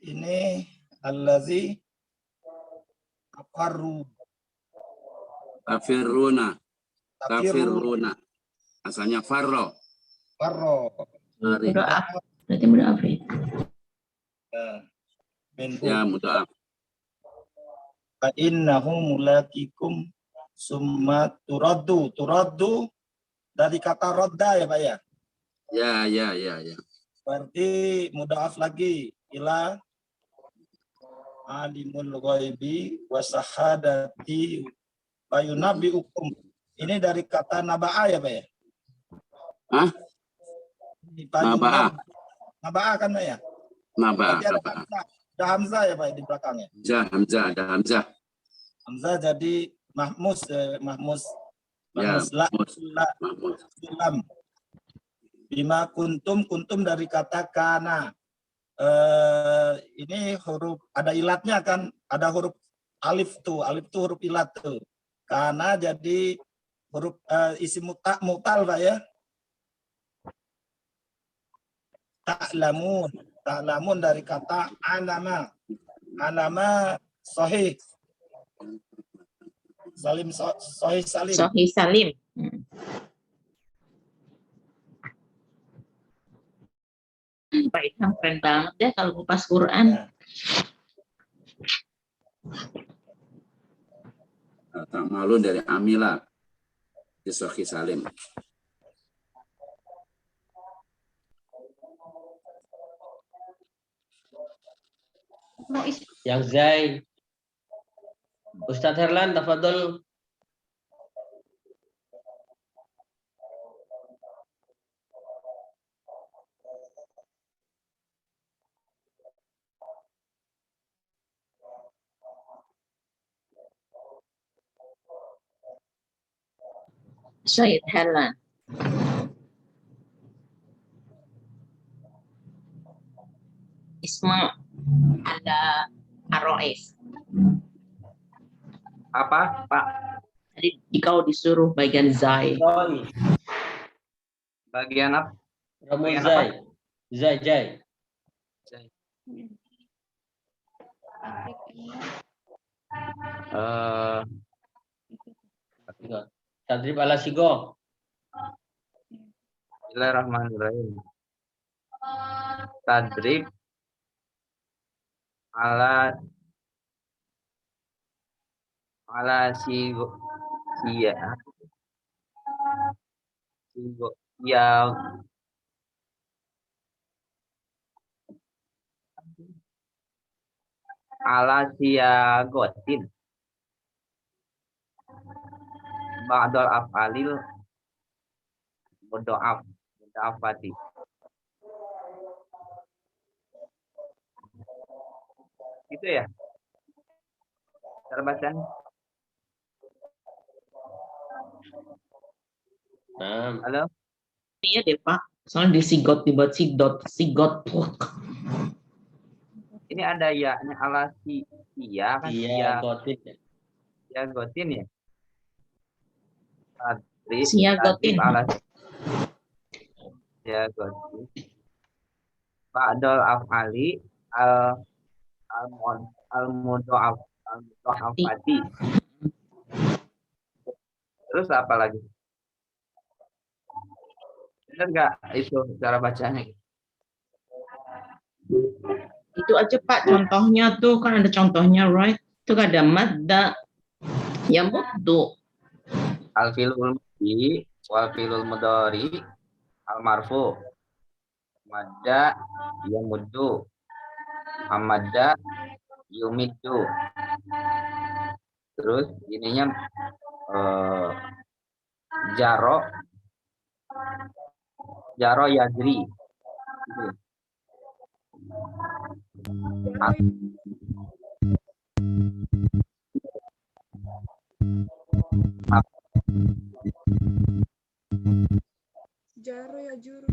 Ini allazi kafaru. Kafiruna. Asalnya farro. Mudaaf. Berarti mudaaf ya. Ya, mudaaf. Fa innahu mulaqikum summa turaddu. Turaddu dari kata radda ya Pak ya? Ya. Berarti mudaaf lagi ila alimul ghaibi wasahadati bayunabbiukum. Ini dari kata naba'a ya Pak ya? Hah? Naba'a kan Pak ya? Naba'a. Ada hamzah ya Pak di belakangnya. Ada Hamzah. Hamzah jadi mahmus. Ya, Lam. Bima kuntum dari kata kana. Ini huruf ada ilatnya kan, ada huruf alif tuh huruf ilat tuh. Kana jadi huruf isi mutal Pak ya. Ta'lamun dari kata alama sahih. Sahih salim. Pak Ikram keren banget ya kalau kupas Quran. Tak malu dari Amila di Sahih Salim. Yang Zai. Ustadz Herlan, tafadhol. Syed Herlan. Isma ada Arois. Apa, Pak? Jadi kau disuruh bagian Zai. Bagian apa? Ramu Bagian Zai. apa? Jai. Tadrib ala sigo. Bismillahirrahmanirrahim. Tadrib ala sigo ya ala siagotin ba'dal af'alil mudha'afati. Gitu ya cara bacaan. Halo. Iya deh Pak. Soalnya disigot dibuat sigot. Ini ada ya, ini ala sia kan? Iya, gotin. Ya gotin ya. Sia gotin. Ya, ba'dal af'ali al-mudha'afati. Terus apa lagi? Benar nggak itu cara bacanya? Itu aja Pak contohnya tuh, kan ada contohnya, right? Itu ada madda, ya muddu. Al-filul mudhi wal filul mudhari al-marfu. Madda yamuddu. Amadda yumiddu. Terus ininya jaro yajri. Gitu. Jaro ya juru.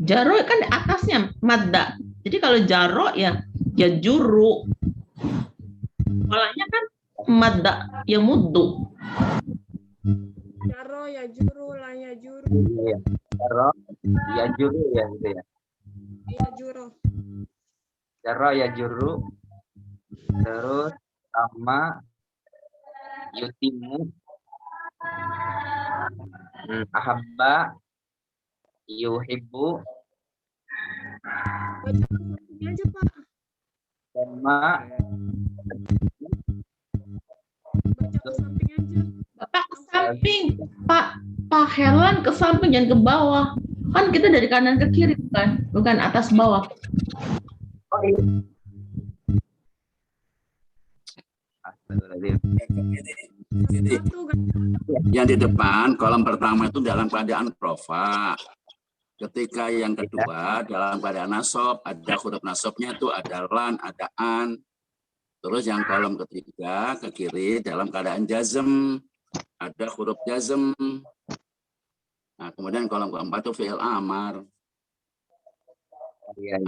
Jaro kan di atasnya madda. Jadi kalau jaro ya juru. Polanya kan madda ya muddu. Jaro ya juru, la ya juru. Iya. Jaro yajuru ya gitu ya. Iya juru. Jaro yajuru. Terus sama yutimu. Ahabba yuhibbu. Baca ke samping aja Pak. Sama Baca ke samping aja. Bapak ke samping, Pak Herlan ke samping jangan ke bawah. Kan kita dari kanan ke kiri bukan atas bawah. Jadi, yang di depan kolom pertama itu dalam keadaan rofa. Ketika yang kedua dalam keadaan nasab, ada huruf nasabnya itu ada lan, ada an. Terus yang kolom ketiga ke kiri dalam keadaan jazm, ada huruf jazm. Nah, kemudian kolom keempat itu fi'il amar.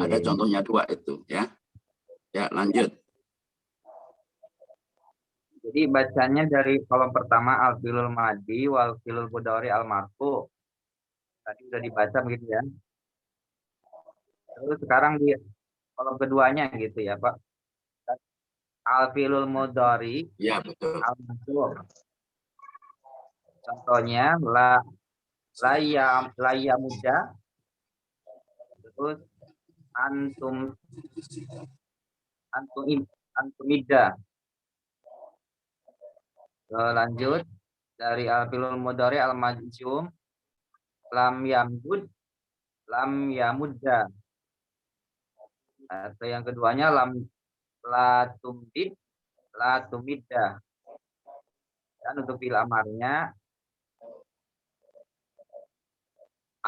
Ada contohnya dua itu ya. Ya, lanjut. Jadi bacanya dari kolom pertama al-filul madi wal filul mudhari al-marfu. Tadi sudah dibaca begitu ya. Terus sekarang di kolom keduanya gitu ya, Pak. Al-filul mudhari Ya, betul. al-marfu. Contohnya la muda. Terus antumida. Lanjut dari al-filul mudhari al-majzum lam yamud lam yamudda. Atau yang keduanya la tumidda. Dan untuk fi'il amarnya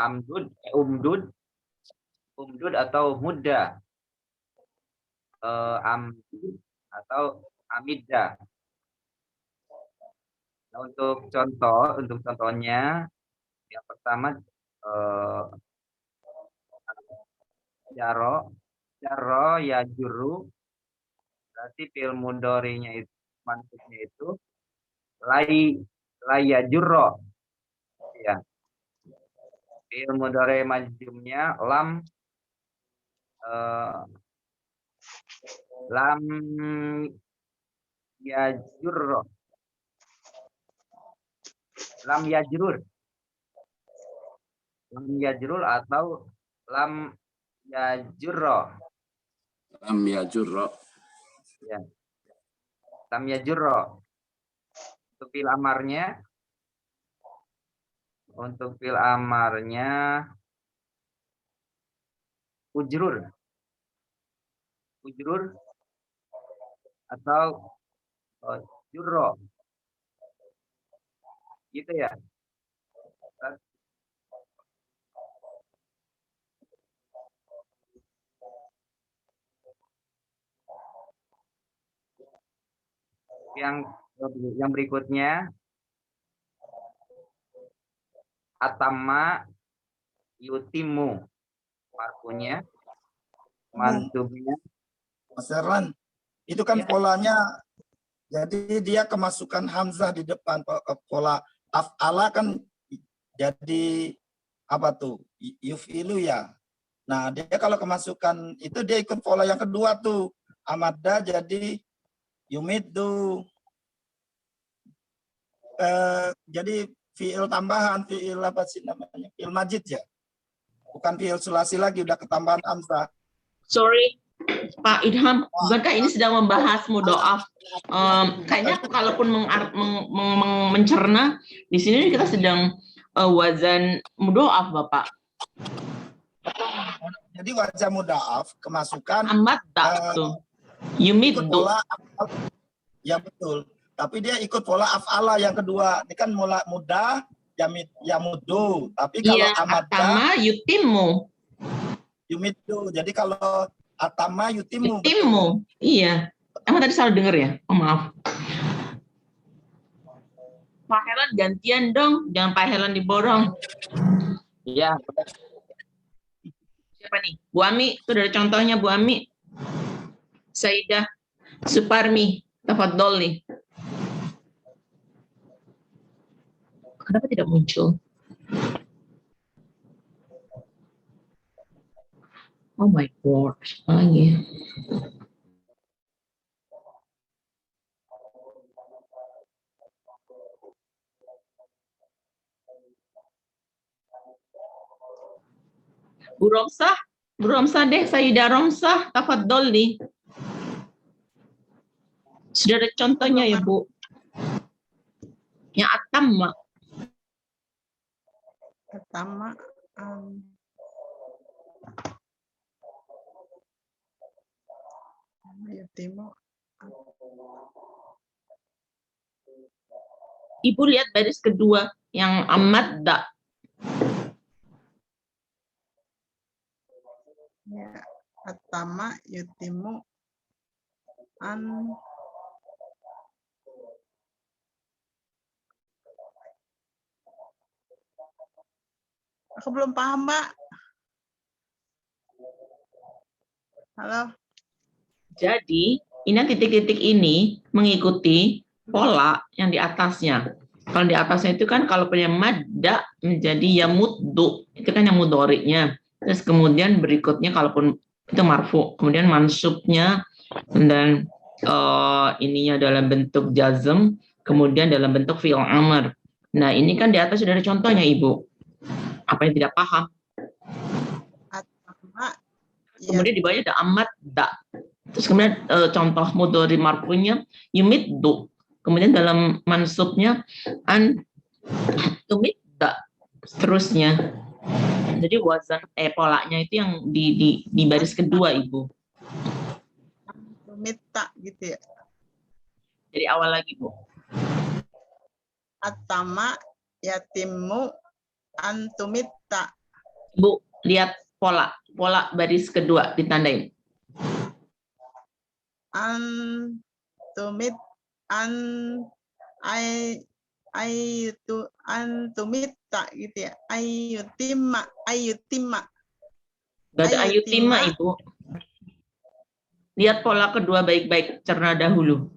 umdud atau mudda. Amdud atau amidda. Nah, untuk contohnya yang pertama jaro ya juru, berarti fi'il mudhari'nya itu mansubnya itu ya jurro ya. Fi'il mudhari' majzumnya lam ya jurro. Lam yajrur atau lam yajurro. Lam yajurro. Ya. Lam yajurro. Untuk fi'il amarnya ujrur atau jurro. Gitu ya. Yang berikutnya atama yutimu, marfunya, mansubnya. Mas Erlan, itu kan polanya, jadi dia kemasukan hamzah di depan. Pola af'ala kan jadi apa tuh? Yufilu ya. Nah, dia kalau kemasukan itu dia ikut pola yang kedua tuh. Amada jadi yumidu. Jadi fiil tambahan, fiil apa sih namanya? Fiil majid ya. Bukan fiil sulasi lagi, udah ketambahan hamzah. Sorry, Pak Idham, bukankah ini sedang membahas mudhoaf? Kayaknya kalaupun mencerna, di sini kita sedang wazan mudhoaf, Bapak. Jadi wajah mudhaaf kemasukan Amat tak tuh. Yumidu. Ya betul. Tapi dia ikut pola af'ala yang kedua. Ini kan mula mudah yamudu. Tapi kalau Iya, amada atama yutimu. yumidu. Jadi kalau atama yutimu. Yutimu. Iya. Emang tadi salah dengar ya? Oh, maaf. Pak Helan gantian dong. Jangan Pak Helan diborong. Iya. Siapa nih? Bu Ami. Itu dari contohnya Bu Ami. Saidah Suparmi. Tafadhol nih. Kenapa tidak muncul? Oh my God. Lagi. Bu Romsah deh, Sayyidah Romsah, tafadhol nih. Sudah ada contohnya ya, Bu. Yang atamma. Pertama, yutimu. Ibu lihat baris kedua yang amadda. Ya, pertama yutimu Aku belum paham, Mbak. Halo. Jadi, ini titik-titik ini mengikuti pola yang di atasnya. Kalau di atasnya itu kan kalau punya madda menjadi yamuddu, itu kan yang mudhari'nya. Terus kemudian berikutnya kalaupun itu marfu, kemudian mansubnya dan ininya dalam bentuk jazm, kemudian dalam bentuk fi'il amr. Nah, ini kan di atas sudah ada contohnya, Ibu. Apa yang tidak paham? Kemudian di bawahnya ada amadda. Terus kemudian contoh mudhari marfu'nya yumiddu. Kemudian dalam mansubnya an tumidda. Seterusnya. Jadi wazan polanya itu yang di baris kedua, Ibu. Tumita gitu ya. Dari awal lagi, Bu. Atama yatimu antumita. Bu, lihat pola baris kedua ditandain. Antumit antumita gitu ya. Ayutimma. Gak ada ayutimma, Ibu. Lihat pola kedua baik-baik, cerna dahulu.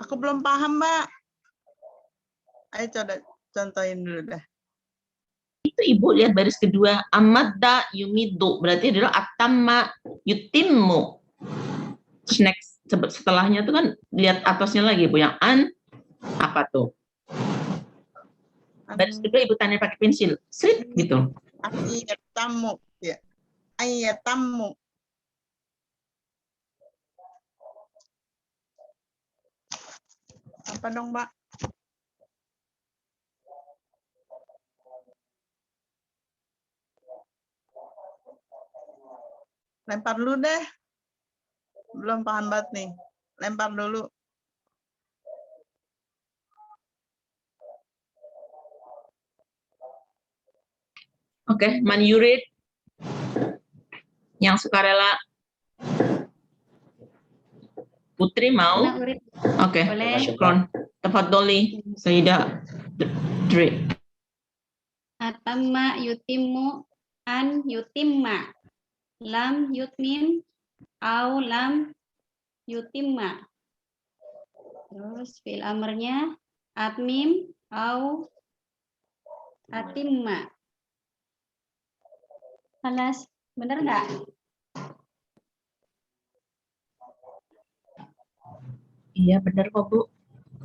Aku belum paham, Mbak. Ayo coba contohin dulu dah. Itu Ibu lihat baris kedua, amadda yumidu, berarti adalah atamma yutimmu. Terus next setelahnya itu kan lihat atasnya lagi, Bu, yang an apa tuh? Baris kedua Ibu tanya pakai pensil, srit gitu. Ayatamu ya. Ayatamu. Apa dong, Mbak? Lempar dulu deh. Belum paham banget nih. Lempar dulu. Oke, man yurid. Yang sukarela. Putri mau? Oke, syukron. Tafadholi, Sayyidah Dri. Atamma yutimu an yutimma. lam yutmim au lam yutimma. Terus fi'il amarnya atmim au atimma. Alas, bener nggak? Iya benar kok Bu.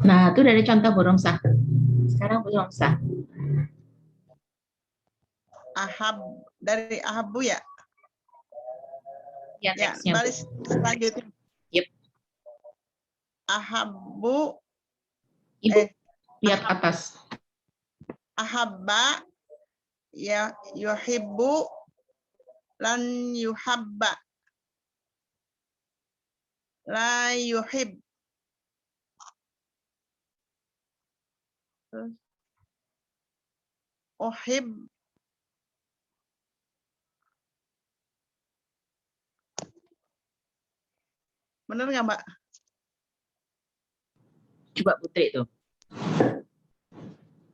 Nah itu dari contoh burung sah. Sekarang burung sah. Ahab dari ahabu ya. Ya, Ya, nextnya Bu. baris selanjutnya. Yep. Ahabu Ibu lihat atas. ahabba ya yuhibbu lan yuhabba la yuhib. Terus uhib bener nggak Mbak? Coba Putri itu.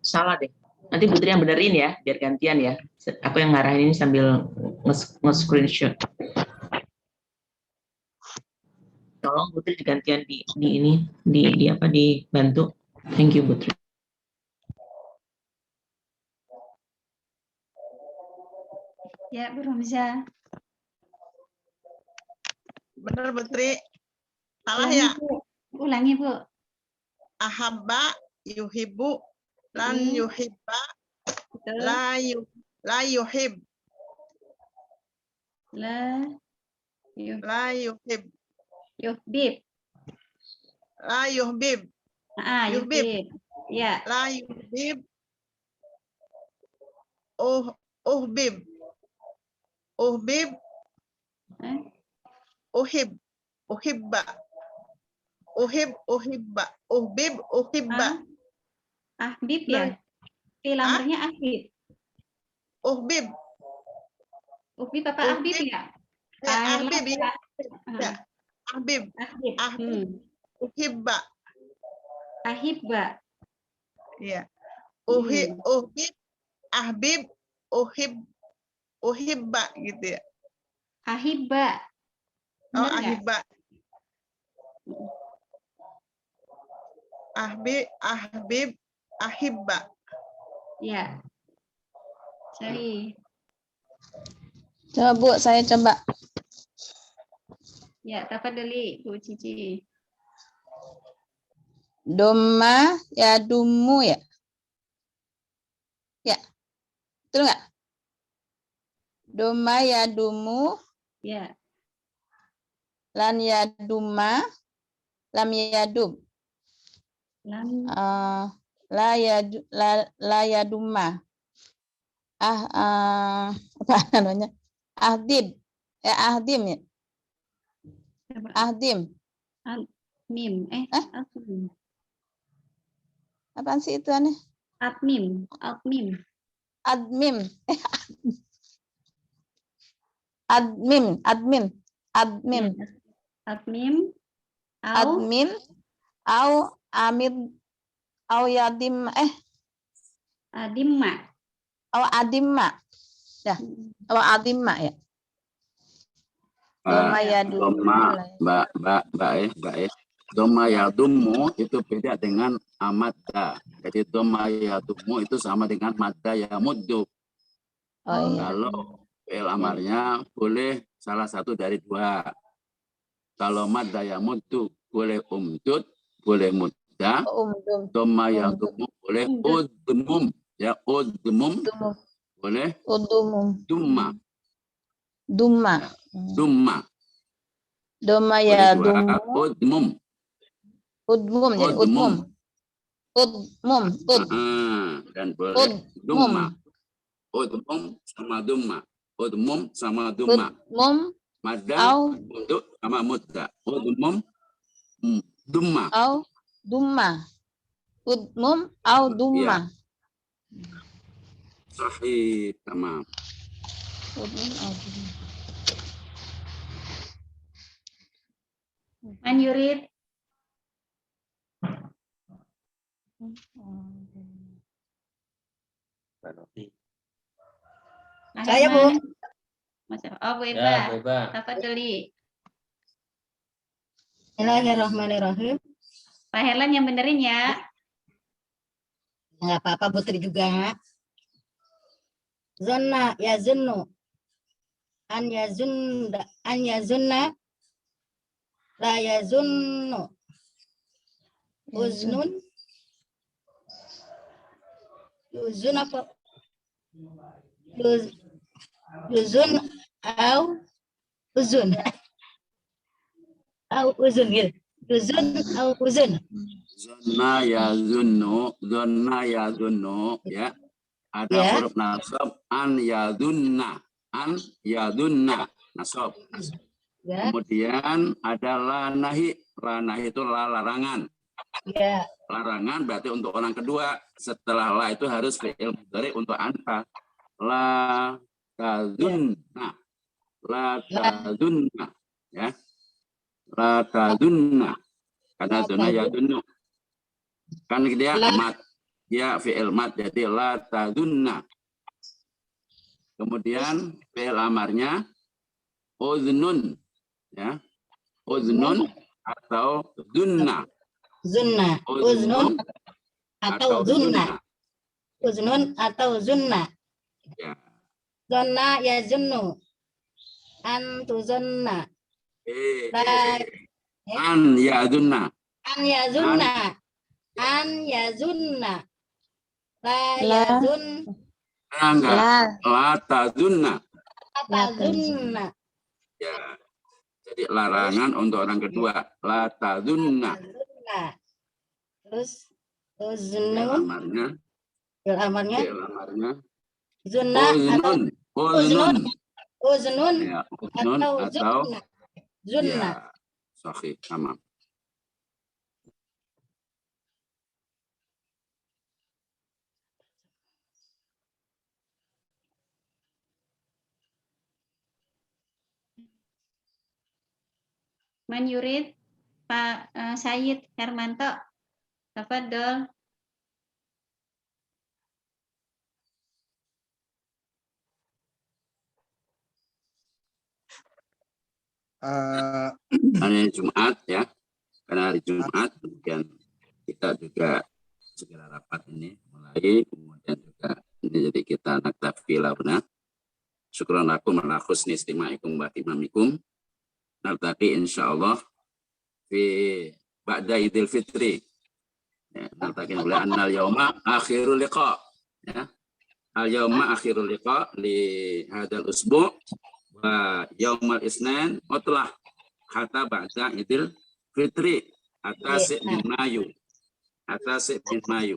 Salah deh. Nanti Putri yang benerin ya, biar gantian ya. Aku yang ngarahin ini sambil nge-screenshot. Tolong Putri digantian di ini di apa dibantu. Thank you Putri. Ya, Bu Romza. Bener Putri. Salah Ulangi, ya? Bu. Ulangi, Bu. Ahabba yuhibbu lan yuhibba Betul. la yuhib La yuhib yuhbib. la yuhbib Yuhbib. Ya. la yuhbib uhbib uhib uhibba uhbib uhibba. Ahbib ya. Fi'il amarnya ahbib. Uhbib. Uhbib apa ahbib ya? Ahbib ya. Ya. Ahbib. Ahbib. Uhibba. Ahibba. Ya. Uhbib, ahbib, uhibba gitu ya. Ahibba. Oh, ahibba. Ahbib, ahibba. Ya. Sorry. Coba Bu, saya coba. Ya, tafadhali Bu Cici. Doma ya dumu ya. Ya. Betul nggak? Doma ya dumu. Ya. Lan ya duma. Lam ya dum. Lam. La ya duma. Apa namanya? Ahdib. Ahdim ya. Ahdim. Mim. Atmim. Apaan sih itu aneh? Atmim. Admim. Admin. Admin. Au amid. Au yadim. Adimma. Au adimma. Ya. Au adimma ya. Doma Doma ya dumu itu beda dengan amadda. Jadi doma ya dumu itu sama dengan madda ya muddu. Oh iya. Kalau fi'il amarnya boleh salah satu dari dua. Kalau madda ya muddu boleh umdud, boleh mudda. Doma ya dumu boleh udmum. Ya udmum boleh dumma. Dumma. Dumma. Doma ya dumu. Udmum. Udmum jadi udmum. Udmum. Dan boleh dumma. Udmum sama dumma. Udmum sama dumma. Udmum. Madda untuk sama mudda. Udmum dumma. Au dumma. Udmum au dumma. Sahih, tamam. Man yurid. Saya Bu. Oh, Bu Ya, Eba. Eba. Tafadholi. Bismillahirrahmanirrahim. Pak Herlan yang benerin ya. Nggak apa-apa, Putri juga. Zonna ya zunnu. An yazunna. La yazunnu. Uznun. Yuzun apa? Yuzun au uzun. Au uzun gitu. Yuzun au uzun. Zonna ya zunnu, ya. Ada Ya. huruf nasab an yadunna, nasab. Ya. Kemudian ada la nahi itu larangan. Ya. Larangan berarti untuk orang kedua. Setelah la itu harus fi'il mudhari untuk anta. La tazunna. La tazunna. Ya. La tazunna. Karena zona ya dunnu. Kan dia mat. Ya fi'il mat jadi la tazunna. Kemudian fi'il amarnya uznun. Ya. Uznun atau zunna. Zunna, uznun atau zunna. Uznun atau zunna. Ya. Zonna ya zunnu. Antu zonna. An ya zunna. An ya zunna. An ya zunna. La ya zun. Enggak. La tazunna. La zunna. Ya. Jadi larangan untuk orang kedua. La tazunna. Nah, terus Fi'il uznun, amarnya. fi'il amarnya Fi'il amarnya. zunna atau Uznun. uznun Ya, uznun atau atau zunna. Zunna. ya, sahih, tamam. Man yurid Pak Said Hermanto. Tafadhol. Hari Jumat ya, karena hari Jumat kemudian kita juga segera rapat ini mulai, kemudian juga ini jadi kita naktafi launa. Syukran lakum ala husni istimaikum wa timamikum. Nanti insyaallah fi ba'da Idul Fitri. Ya, nanti mulai annal yauma akhirul liqa. Ya. Al yauma akhirul liqa li hadal usbu' wa yaumal isnan utlah hatta ba'da Idul Fitri atas min Mayu. Atas min Mayu.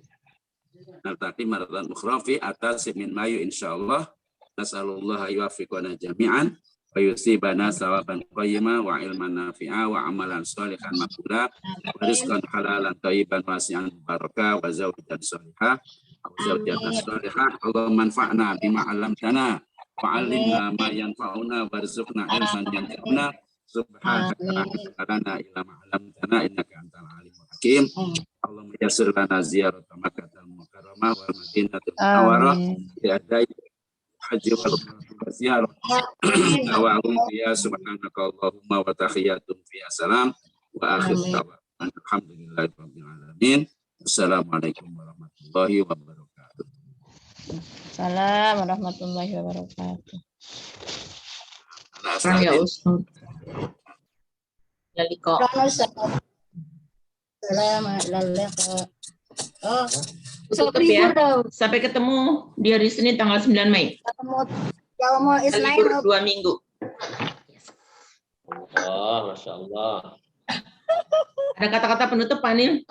Nanti maratan ukhra fi atas min Mayu insyaallah. Nasallallahu yuwaffiqana jami'an wa yusibana sawaban qayyima wa ilman nafi'a wa amalan sholihan maqbula wa rizqan halalan thayyiban wasi'an barakah wa zawjan sholihah wa zawjatan sholihah. Allahumma anfa'na bima 'allamtana wa 'allimna ma yanfa'una warzuqna ilman yanfa'una subhanaka la ilma lana illa ma 'allamtana innaka antal alimul hakim. Allahumma yassir lana ziyarata Makkahal Mukarramah wal Madinatul Munawwarah bi adai haji wal ziyarah wa ya subhanaka Allahumma wa tahiyatum fi salam wa akhir da'wana alhamdulillahi rabbil alamin. Assalamualaikum warahmatullahi wabarakatuh. Assalamualaikum warahmatullahi wabarakatuh. Sekarang ya Ustaz. Jadi kok. Selamat Oh, Tutup ya. Sampai ketemu di hari Senin tanggal 9 Mei. Yaumul Isnain. Libur 2 minggu. Oh, Masya Allah. Ada kata-kata penutup Pak Nil?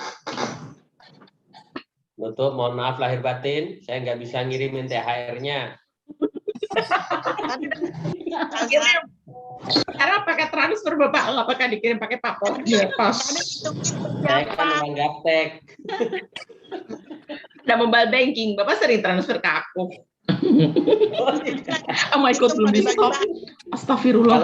Nutup, mohon maaf lahir batin, saya nggak bisa ngirimin THR-nya. Karena pakai transfer Bapak, nggak pakai dikirim pakai papor di pos. Saya kan memang gaptek. Ada mobile banking, Bapak sering transfer ke aku. Oh my God, belum di stop. Astagfirullah.